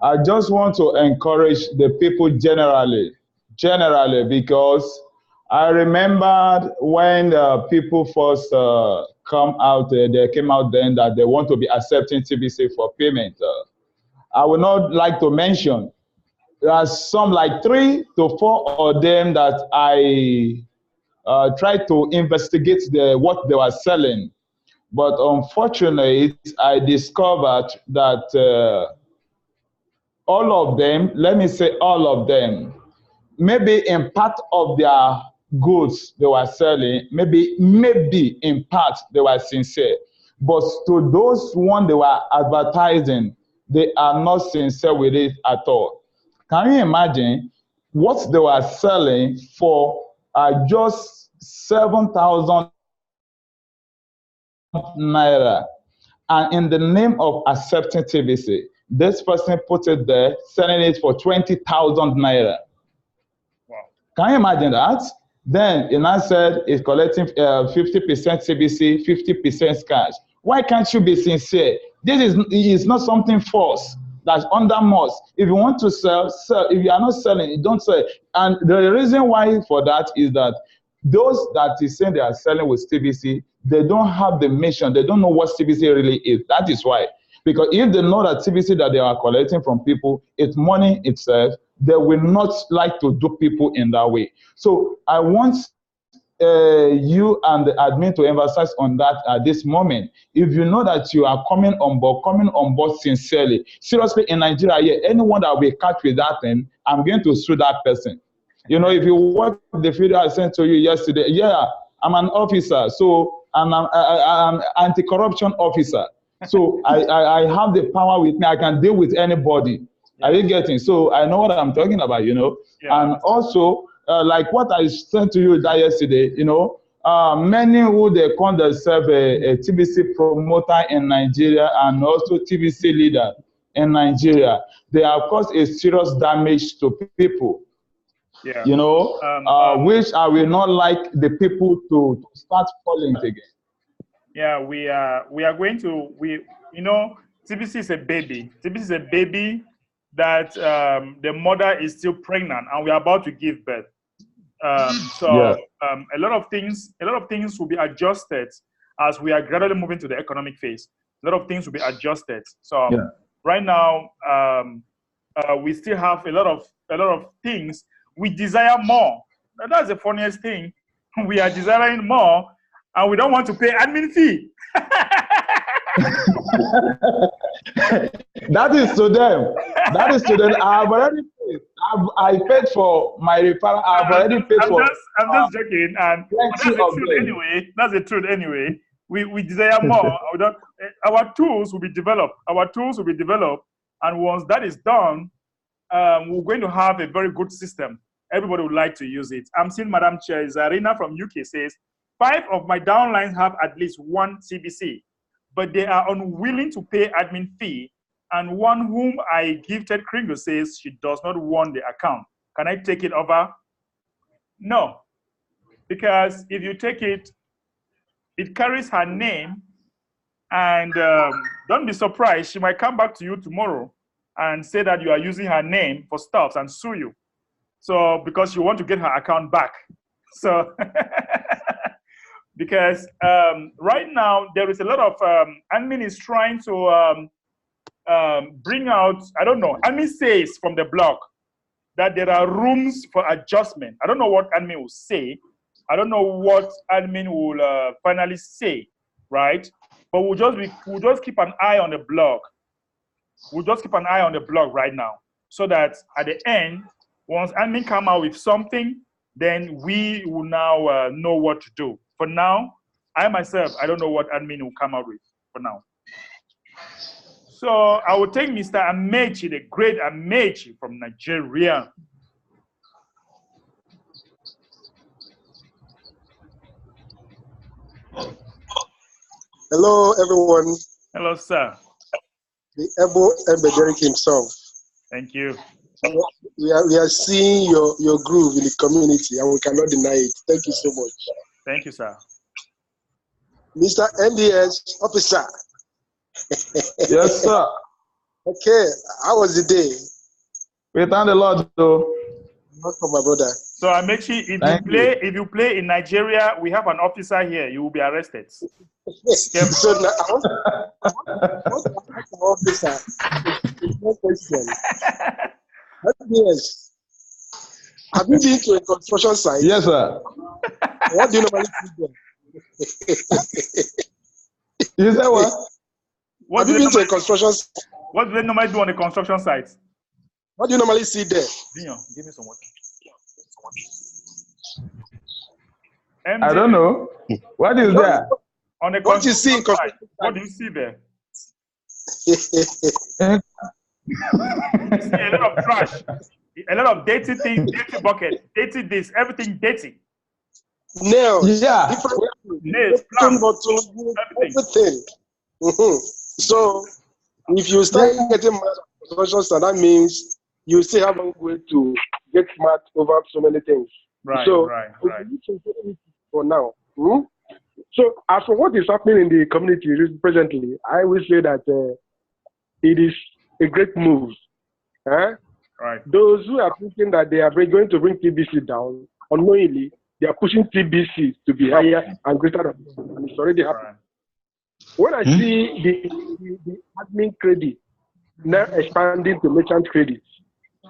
[SPEAKER 6] I just want to encourage the people generally, because I remembered when people first they came out then that they want to be accepting TBC for payment. I would not like to mention. There are some like 3 to 4 of them that I tried to investigate what they were selling. But unfortunately, I discovered that all of them, let me say all of them, maybe in part of their goods they were selling, maybe in part they were sincere. But to those one they were advertising, they are not sincere with it at all. Can you imagine what they were selling for just 7,000 naira? And in the name of accepting TBC, this person put it there, selling it for 20,000 naira.
[SPEAKER 1] Wow.
[SPEAKER 6] Can you imagine that? Then it now said it's collecting 50% TBC, 50% cash. Why can't you be sincere? This is not something false. That's under must. If you want to sell, sell. If you are not selling, you don't sell. And the reason why for that is that those that is saying they are selling with TBC, they don't have the mission. They don't know what TBC really is. That is why. Because if they know that TBC that they are collecting from people, it's money itself, they will not like to do people in that way. So I want you and the admin to emphasize on that at this moment. If you know that you are coming on board sincerely, seriously, in Nigeria, yeah, anyone that will catch with that thing, I'm going to sue that person. You know, if you watch the video I sent to you yesterday, yeah, I'm an officer, so I'm anti-corruption officer. So I have the power with me. I can deal with anybody. Yeah. Are you getting? So I know what I'm talking about, you know. Yeah. And also, like what I sent to you that yesterday, you know, many who they call themselves a TBC promoter in Nigeria and also TBC leader in Nigeria, they have caused a serious damage to people. Yeah. You know, which I will not like the people to start falling again.
[SPEAKER 1] Yeah, we are going to, you know, TBC is a baby. TBC is a baby. that the mother is still pregnant and we are about to give birth. A lot of things will be adjusted as we are gradually moving to the economic phase. A lot of things will be adjusted. So right now, we still have a lot of things we desire more. That's the funniest thing. We are desiring more, and we don't want to pay admin fee.
[SPEAKER 6] That is to them. That is to them. I've already paid. I paid for my referral. I've already paid for.
[SPEAKER 1] I'm just joking, and that's the truth anyway. That's the truth anyway. We desire more. Our tools will be developed. And once that is done, we're going to have a very good system. Everybody would like to use it. I'm seeing Madam Chair Zarina from UK says, 5 of my downlines have at least 1 TBC, but they are unwilling to pay admin fee. And one whom I gifted Kringle says she does not want the account. Can I take it over? No, because if you take it, it carries her name, and don't be surprised. She might come back to you tomorrow and say that you are using her name for stuff and sue you. So because you want to get her account back. So because right now there is a lot of admin is trying to bring out, I don't know, admin says from the blog that there are rooms for adjustment. I don't know what admin will say. I don't know what admin will finally say, right? But we'll just keep an eye on the blog. We'll just keep an eye on the blog right now, so that at the end, once admin come out with something, then we will now know what to do. For now, I myself, I don't know what admin will come out with for now. So I will take Mr. Amechi, the great Amechi from Nigeria.
[SPEAKER 7] Hello, everyone.
[SPEAKER 1] Hello, sir.
[SPEAKER 7] The Ebo Ebederic himself.
[SPEAKER 1] Thank you.
[SPEAKER 7] We are seeing your groove in the community, and we cannot deny it. Thank you so much.
[SPEAKER 1] Thank you, sir.
[SPEAKER 7] Mr. NDS officer.
[SPEAKER 6] Yes, sir.
[SPEAKER 7] Okay, how was the day?
[SPEAKER 6] We thank the Lord, though.
[SPEAKER 7] Welcome, my brother.
[SPEAKER 1] So Amechi, if you play in Nigeria, we have an officer here. You will be arrested.
[SPEAKER 7] So now, I want to ask the officer one question. Yes. Have you been to a construction site?
[SPEAKER 6] Yes, sir.
[SPEAKER 7] What do you normally see there?
[SPEAKER 6] You said what?
[SPEAKER 7] Have you been to a construction site?
[SPEAKER 1] What do they normally do on a construction site?
[SPEAKER 7] What do you normally see there?
[SPEAKER 1] Dion, give me some water.
[SPEAKER 6] I don't know. What is there?
[SPEAKER 1] On a
[SPEAKER 7] what you see in
[SPEAKER 1] site, what do you see there?
[SPEAKER 7] You
[SPEAKER 1] see a lot of trash, a lot of dirty things, dirty bucket, dirty this, everything dirty.
[SPEAKER 7] Nails,
[SPEAKER 6] yeah,
[SPEAKER 7] different
[SPEAKER 1] nails,
[SPEAKER 7] bottles, everything. So if you start getting mad at construction site, that means you still have a way to get smart over so many things.
[SPEAKER 1] Right,
[SPEAKER 7] so
[SPEAKER 1] right.
[SPEAKER 7] For now. So as for what is happening in the community presently, I will say that it is a great move. Right. Those who are thinking that they are going to bring TBC down, unknowingly, they are pushing TBC to be higher and greater than, and it's already happening. Right. When I see the admin credit now expanding to merchant credit,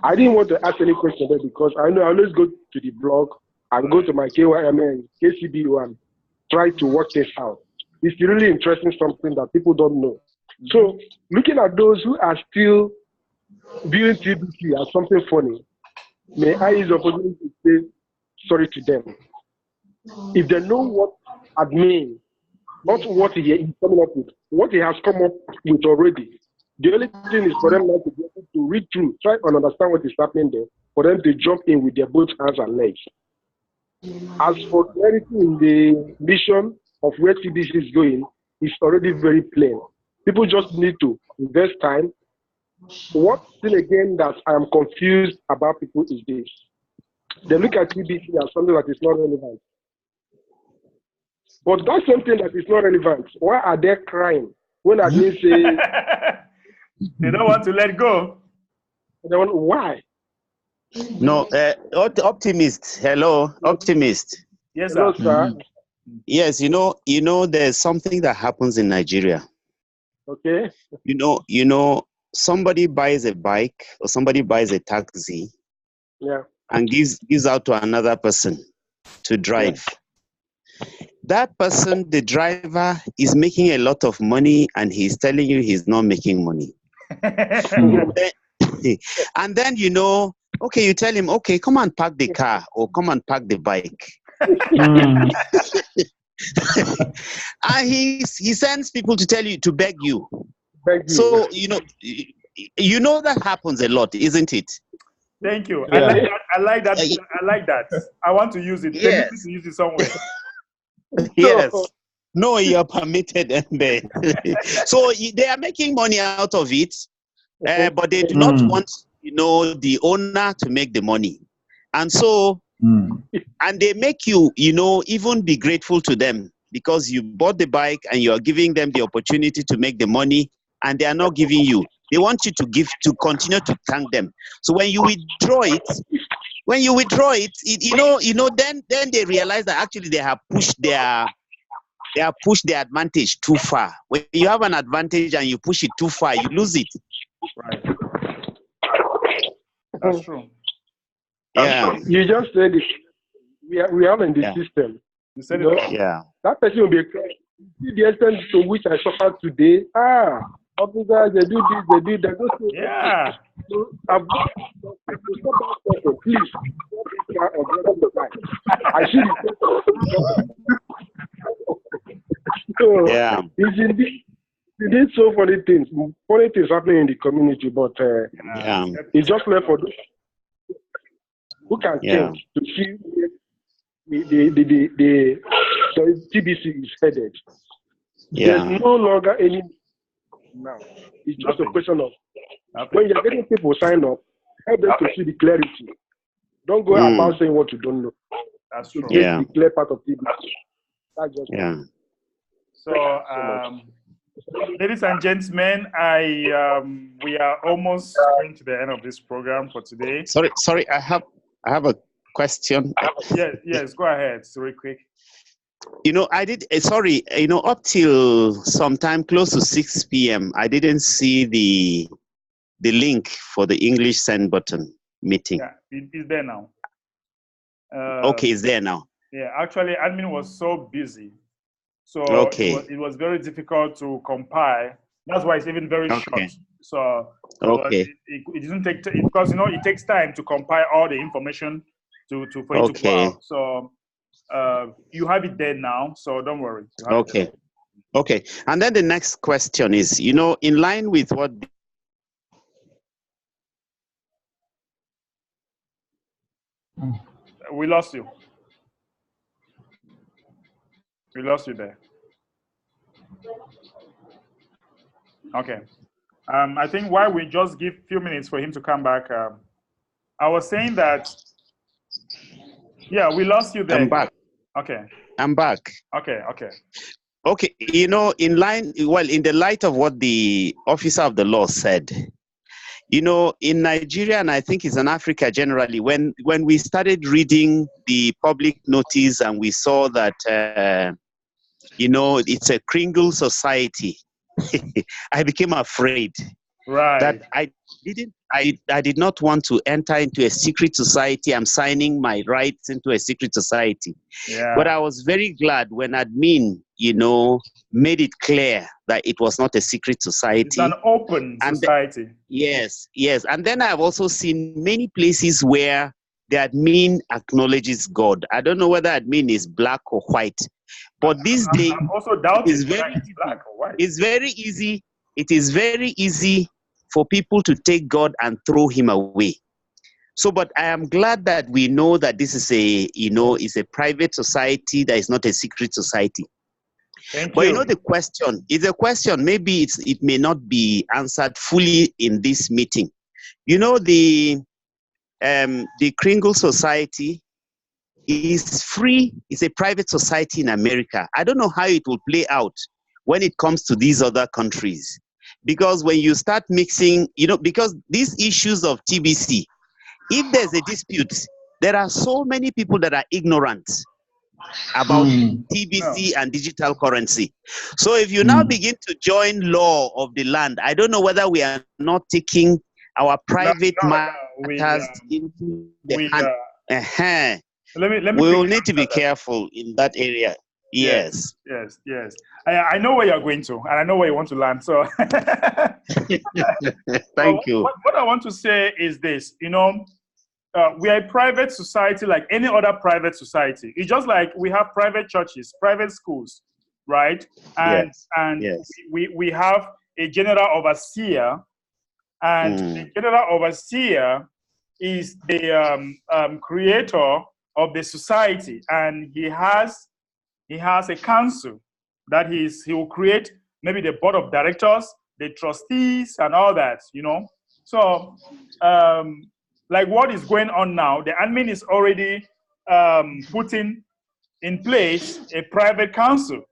[SPEAKER 7] I didn't want to ask any question there because I know I always go to the blog and go to my KYMN, KCB and try to work this out. It's really interesting, something that people don't know. So looking at those who are still viewing TBC as something funny, may I use the opportunity to say sorry to them. If they know what admin, not what he is coming up with, what he has come up with already, the only thing is for them now to be able to read through, try and understand what is happening there, for them to jump in with their both hands and legs. As for clarity in the mission of where TBC is going, it's already very plain. People just need to invest time. One thing again that I am confused about people is this. They look at TBC as something that is not relevant. But that's something that is not relevant. Why are they crying when admin say
[SPEAKER 1] they don't want to let go?
[SPEAKER 7] They want why?
[SPEAKER 3] No, optimist. Hello, optimist.
[SPEAKER 1] Yes,
[SPEAKER 7] Hello,
[SPEAKER 1] sir.
[SPEAKER 7] sir.
[SPEAKER 3] Yes, you know, there's something that happens in Nigeria.
[SPEAKER 7] Okay.
[SPEAKER 3] You know, somebody buys a bike or somebody buys a taxi
[SPEAKER 7] Yeah.
[SPEAKER 3] and gives out to another person to drive. That person, the driver, is making a lot of money and he's telling you he's not making money. And then, you know, okay, you tell him, okay, come and park the car or come and park the bike. And he sends people to tell you, to beg you. So, you know that happens a lot, isn't it?
[SPEAKER 1] Thank you.
[SPEAKER 6] Yeah.
[SPEAKER 1] I like that. I like that. I want to use it.
[SPEAKER 3] Yes.
[SPEAKER 1] Permit me to use it somewhere.
[SPEAKER 3] Yes. No, you're permitted. So they are making money out of it, but they do not want, you know, the owner to make the money. And so, and they make you, you know, even be grateful to them because you bought the bike and you are giving them the opportunity to make the money, and they are not giving you. They want you to continue to thank them. So when you withdraw it, then they realize that actually they have pushed their advantage too far. When you have an advantage and you push it too far, you lose it.
[SPEAKER 1] Right. That's true.
[SPEAKER 3] Yeah.
[SPEAKER 7] You just said it. We are in the system.
[SPEAKER 1] You said it.
[SPEAKER 3] Yeah.
[SPEAKER 7] That person will be see the extent to which I suffer today. Officers, they do this, they do that.
[SPEAKER 1] Yeah.
[SPEAKER 7] Please, I see so,
[SPEAKER 3] yeah.
[SPEAKER 7] It is so funny things happening in the community, but it's just left for those who can think to see the TBC is headed.
[SPEAKER 3] Yeah.
[SPEAKER 7] There's no longer any now. It's just a question of when you're getting people sign up, help them to see the clarity. Don't go about saying what you don't know.
[SPEAKER 1] That's true.
[SPEAKER 7] Get the clear part of TBC. That's just
[SPEAKER 1] So, ladies and gentlemen, we are almost going to the end of this program for today.
[SPEAKER 3] Sorry, I have a question.
[SPEAKER 1] Yes, go ahead. It's very quick.
[SPEAKER 3] You know, I did. Sorry, you know, up till sometime close to 6 p.m., I didn't see the link for the English send button meeting.
[SPEAKER 1] Yeah, it's there now.
[SPEAKER 3] Okay, it's there now.
[SPEAKER 1] Yeah, actually, admin was so busy, so it was very difficult to compile. That's why it's even very short. So it doesn't take because it takes time to compile all the information for it to go out. So you have it there now, so don't worry.
[SPEAKER 3] Okay. And then the next question is, you know, in line with what
[SPEAKER 1] we lost you. We lost you there. Okay. I think while we just give a few minutes for him to come back, I was saying that, yeah, we lost you there.
[SPEAKER 3] I'm back.
[SPEAKER 1] Okay.
[SPEAKER 3] I'm back.
[SPEAKER 1] Okay.
[SPEAKER 3] Okay, you know, in the light of what the officer of the law said, you know, in Nigeria, and I think it's in Africa generally, when we started reading the public notice and we saw that, you know, it's a Kringle society, I became afraid.
[SPEAKER 1] Right.
[SPEAKER 3] That I did not want to enter into a secret society. I'm signing my rights into a secret society.
[SPEAKER 1] Yeah.
[SPEAKER 3] But I was very glad when admin, you know, made it clear that it was not a secret society.
[SPEAKER 1] It's an open society.
[SPEAKER 3] Yes. And then I've also seen many places where the admin acknowledges God. I don't know whether admin is black or white, but these days it's very
[SPEAKER 1] black or white.
[SPEAKER 3] It's very easy. It is very easy for people to take God and throw him away. So, but I am glad that we know that this is is a private society, that is not a secret society. But you know, the question is a question, maybe it may not be answered fully in this meeting. You know, the Kringle Society is free. It's a private society in America. I don't know how it will play out when it comes to these other countries. Because when you start mixing, because these issues of TBC, if there's a dispute, there are so many people that are ignorant about TBC and digital currency. So if you now begin to join law of the land, I don't know whether we are not taking our private matters into the hand. We will need to be careful in that area. Yes.
[SPEAKER 1] Yes. I know where you're going to, and I know where you want to land. So
[SPEAKER 3] thank you.
[SPEAKER 1] What I want to say is this, we are a private society like any other private society. It's just like we have private churches, private schools, right? And we have a general overseer, and the general overseer is the creator of the society, and he has a council that he will create, maybe the board of directors, the trustees, and all that, So, like what is going on now, the admin is already putting in place a private council,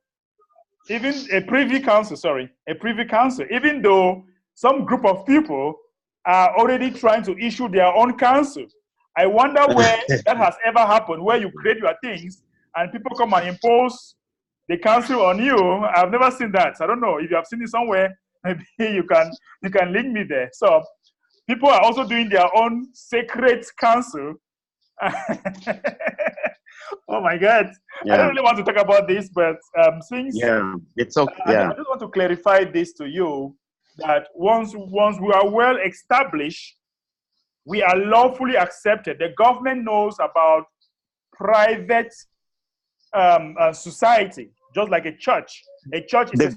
[SPEAKER 1] even a privy council, even though some group of people are already trying to issue their own council. I wonder where that has ever happened, where you create your things and people come and impose the council on you. I've never seen that. I don't know if you have seen it somewhere. Maybe you can link me there. So people are also doing their own sacred council. Oh my God! I don't really want to talk about this, but since
[SPEAKER 3] it's okay.
[SPEAKER 1] I just want to clarify this to you, that once we are well established, we are lawfully accepted. The government knows about private society, just like a church. A church is
[SPEAKER 3] the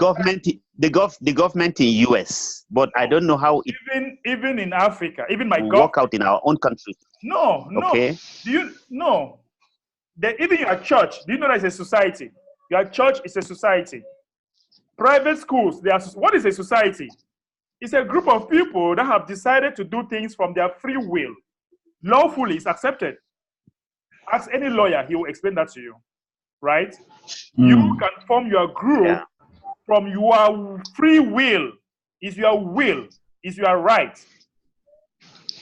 [SPEAKER 3] government in US, but I don't know how it
[SPEAKER 1] even in Africa, even my
[SPEAKER 3] work out in our own country.
[SPEAKER 1] No.
[SPEAKER 3] Okay.
[SPEAKER 1] Do you know that even your church? Do you know that it's a society? Your church is a society. Private schools, what is a society? It's a group of people that have decided to do things from their free will. Lawfully, it's accepted. Ask any lawyer, he will explain that to you. Right? You can form your group from your free will. It's your will. It's your right.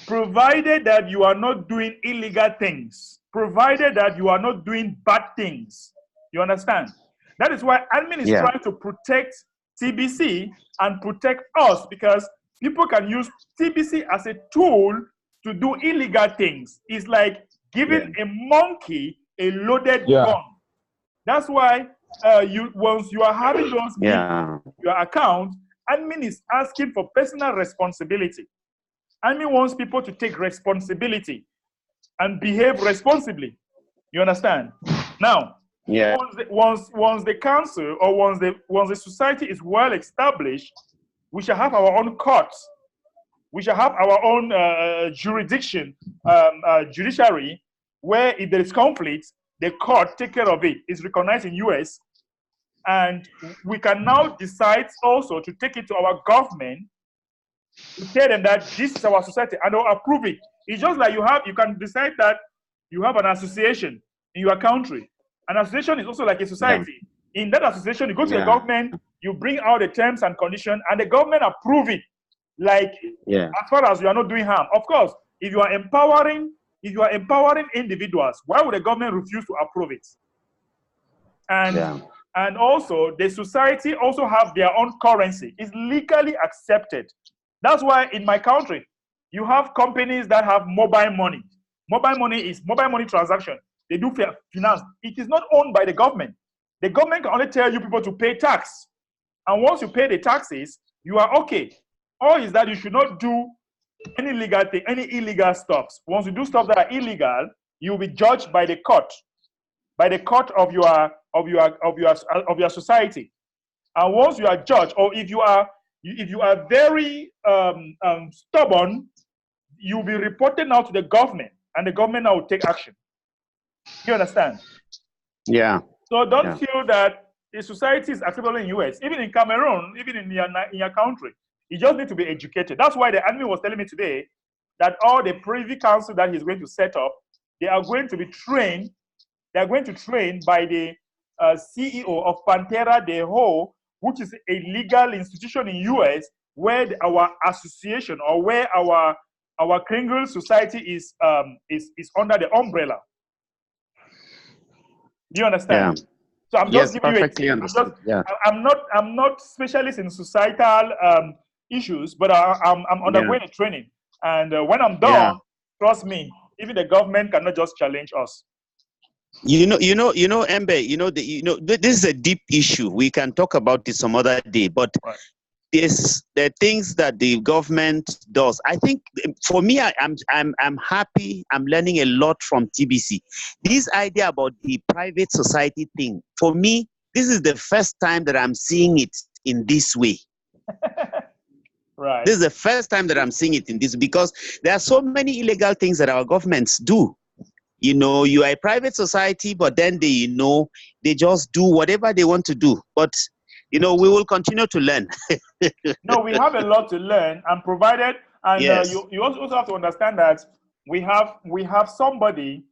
[SPEAKER 1] Provided that you are not doing illegal things. Provided that you are not doing bad things. You understand? That is why admin is trying to protect TBC and protect us, because people can use TBC as a tool to do illegal things. It's like giving a monkey a loaded gun. That's why once you are having those your account, admin is asking for personal responsibility. Admin wants people to take responsibility and behave responsibly. You understand? Now, once the council or once the society is well established, we shall have our own courts. We shall have our own jurisdiction, judiciary, where if there is conflict, the court take care of it. It's recognized in US. And we can now decide also to take it to our government to tell them that this is our society, and they'll approve it. It's just like you can decide that you have an association in your country. An association is also like a society. In that association, you go to the government, you bring out the terms and conditions, and the government approve it. Like, as far as you are not doing harm. Of course, if you are empowering individuals, why would the government refuse to approve it? And also, the society also have their own currency. It's legally accepted. That's why in my country, you have companies that have mobile money. Mobile money is mobile money transaction. They do finance. It is not owned by the government. The government can only tell you people to pay tax. And once you pay the taxes, you are okay. Or is that you should not do any illegal thing, any illegal stuff. Once you do stuff that are illegal, you will be judged by the court of your society. And once you are judged, or if you are very stubborn, you will be reported now to the government, and the government now will take action. You understand?
[SPEAKER 3] Yeah.
[SPEAKER 1] So don't feel that the society is acceptable in US, even in Cameroon, even in your country. You just need to be educated. That's why the admin was telling me today that all the privy council that he's going to set up, they are going to be trained. They are going to train by the CEO of Pantera de Ho, which is a legal institution in US where our association or where our Kringle society is under the umbrella. Do you understand?
[SPEAKER 3] Yeah.
[SPEAKER 1] So I'm just
[SPEAKER 3] Yes,
[SPEAKER 1] giving
[SPEAKER 3] perfectly
[SPEAKER 1] you
[SPEAKER 3] understood. Yeah.
[SPEAKER 1] I'm not specialist in societal issues, but I'm undergoing a training, and when I'm done, trust me, even the government cannot just challenge us.
[SPEAKER 3] Embe, this is a deep issue. We can talk about this some other day, but the things that the government does. I think for me, I'm happy. I'm learning a lot from TBC. This idea about the private society thing, for me, this is the first time that I'm seeing it in this way.
[SPEAKER 1] Right.
[SPEAKER 3] This is the first time that I'm seeing it in this, because there are so many illegal things that our governments do. You are a private society, but then they just do whatever they want to do. But we will continue to learn.
[SPEAKER 1] No, we have a lot to learn, and provided, and
[SPEAKER 3] yes.
[SPEAKER 1] You also have to understand that we have somebody,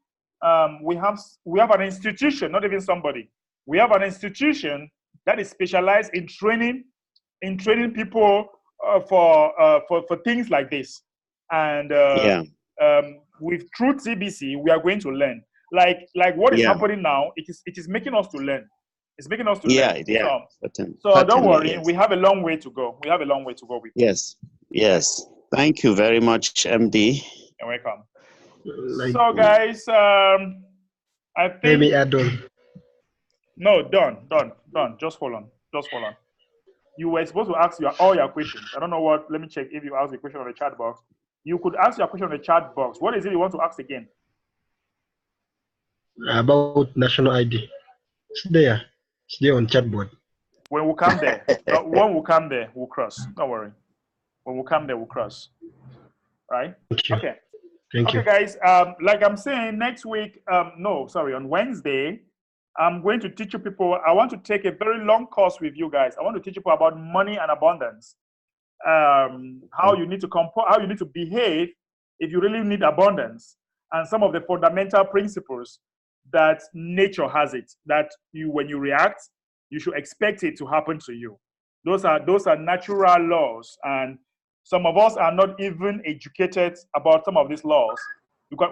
[SPEAKER 1] we have an institution, not even somebody. We have an institution that is specialized in training people for things like this, and with through TBC, we are going to learn. Like what is happening now, it is making us to learn. It's making us to learn.
[SPEAKER 3] Yeah.
[SPEAKER 1] So don't worry, we have a long way to go. We have a long way to go with
[SPEAKER 3] Yes. Thank you very much, MD.
[SPEAKER 1] You're welcome. So guys, I think
[SPEAKER 4] maybe add on.
[SPEAKER 1] No, done. Just hold on. You were supposed to ask all your questions. I don't know what. Let me check if you asked the question on the chat box. You could ask your question on the chat box. What is it you want to ask again?
[SPEAKER 4] About national ID. It's there on chat board.
[SPEAKER 1] When we come there, when we come there, we'll cross. Don't worry. When we come there, we'll cross. Right?
[SPEAKER 4] Thank you.
[SPEAKER 1] Okay.
[SPEAKER 4] Thank you.
[SPEAKER 1] Guys. Like I'm saying, next week. On Wednesday, I'm going to teach you people. I want to take a very long course with you guys. I want to teach you people about money and abundance. How you need to how you need to behave if you really need abundance, and some of the fundamental principles that nature has it. That when you react, you should expect it to happen to you. Those are natural laws, and some of us are not even educated about some of these laws.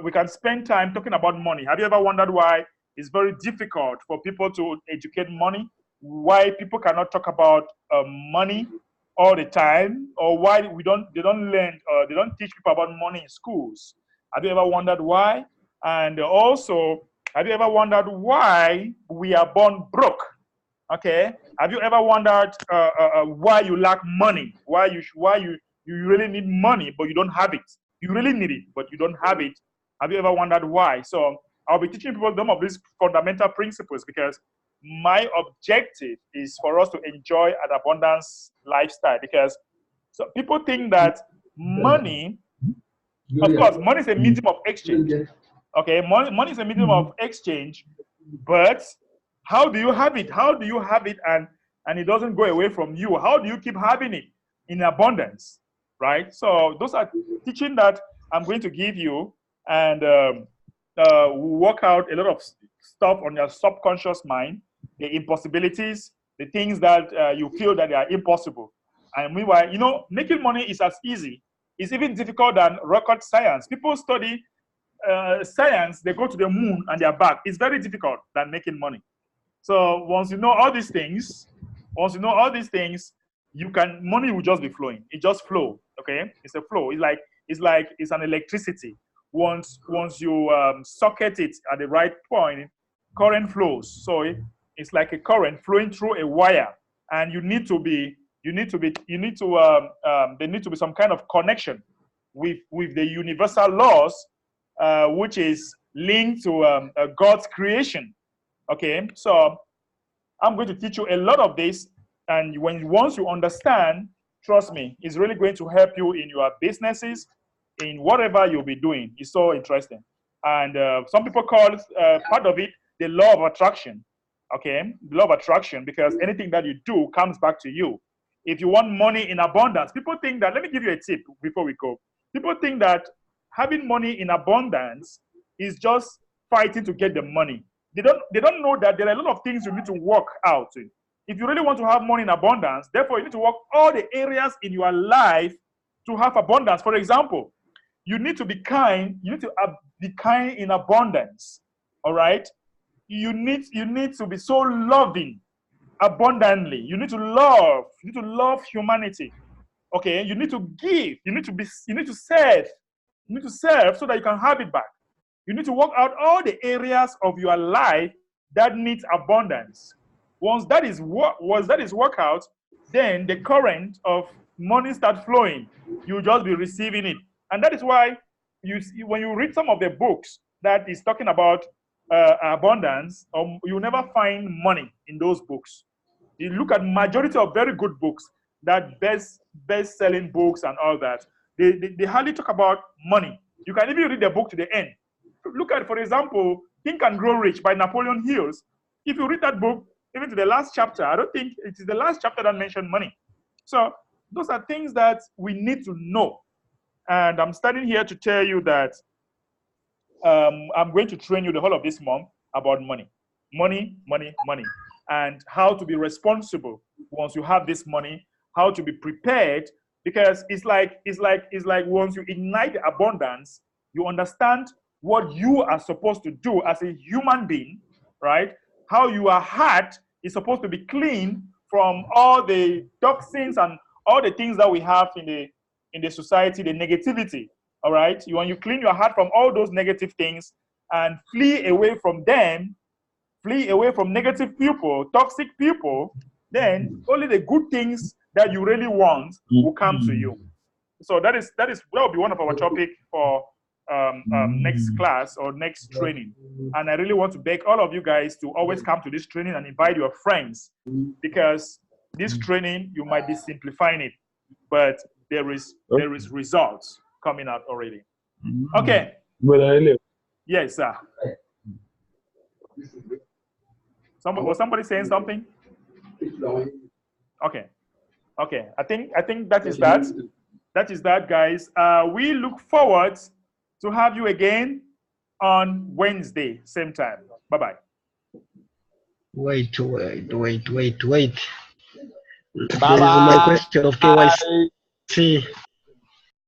[SPEAKER 1] We can spend time talking about money. Have you ever wondered why it's very difficult for people to educate money? Why people cannot talk about money all the time, or why they don't teach people about money in schools? Have you ever wondered why? And also, have you ever wondered why we are born broke? Okay. Have you ever wondered why you lack money? Why you really need money but you don't have it? You really need it but you don't have it. Have you ever wondered why? So I'll be teaching people some of these fundamental principles, because my objective is for us to enjoy an abundance lifestyle. Because so people think that money, of course, money is a medium of exchange. Okay, money is a medium of exchange, but how do you have it? How do you have it and it doesn't go away from you? How do you keep having it in abundance, right? So those are teaching that I'm going to give you, and work out a lot of stuff on your subconscious mind, the impossibilities, the things that you feel that they are impossible. And meanwhile, making money is as easy. It's even difficult than rocket science. People study science, they go to the moon and they're back. It's very difficult than making money. So once you know all these things, money will just be flowing. It just flow. Okay, it's a flow. It's an electricity. Once you socket it at the right point, current flows. So it's like a current flowing through a wire, and there need to be some kind of connection with the universal laws, which is linked to God's creation. Okay, so I'm going to teach you a lot of this, and once you understand, trust me, it's really going to help you in your businesses, in whatever you'll be doing. It's so interesting. And some people call part of it the law of attraction. Okay, the law of attraction, because anything that you do comes back to you. If you want money in abundance, people think that, let me give you a tip before we go. People think that having money in abundance is just fighting to get the money. They don't know that there are a lot of things you need to work out. if you really want to have money in abundance, therefore you need to work all the areas in your life to have abundance. For example, you need to be kind. You need to be kind in abundance. All right. You need to be so loving abundantly. You need to love. You need to love humanity. Okay. You need to give. You need to serve. You need to serve so that you can have it back. You need to work out all the areas of your life that needs abundance. Once that is worked out, then the current of money starts flowing. You'll just be receiving it. And that is why when you read some of the books that is talking about abundance, you never find money in those books. You look at majority of very good books, that best-selling books and all that, they hardly talk about money. You can even read the book to the end. Look at, for example, Think and Grow Rich by Napoleon Hill. If you read that book, even to the last chapter, I don't think it is the last chapter that mentioned money. So those are things that we need to know. And I'm standing here to tell you that I'm going to train you the whole of this month about money. Money, money, money. And how to be responsible once you have this money, how to be prepared, because it's like once you ignite the abundance, you understand what you are supposed to do as a human being, right? How your heart is supposed to be clean from all the toxins and all the things that we have in the society, the negativity, all right? When you clean your heart from all those negative things and flee away from them, flee away from negative people, toxic people, then only the good things that you really want will come to you. So that will be one of our topic for next class or next training. And I really want to beg all of you guys to always come to this training and invite your friends, because this training, you might be simplifying it, but there is results coming out already. Okay. Yes, sir. Was somebody saying something? Okay. Okay. I think that is that. That is that, guys. We look forward to have you again on Wednesday, same time. Bye-bye.
[SPEAKER 4] Wait. There is
[SPEAKER 6] Bye-bye.
[SPEAKER 4] my question of KYC.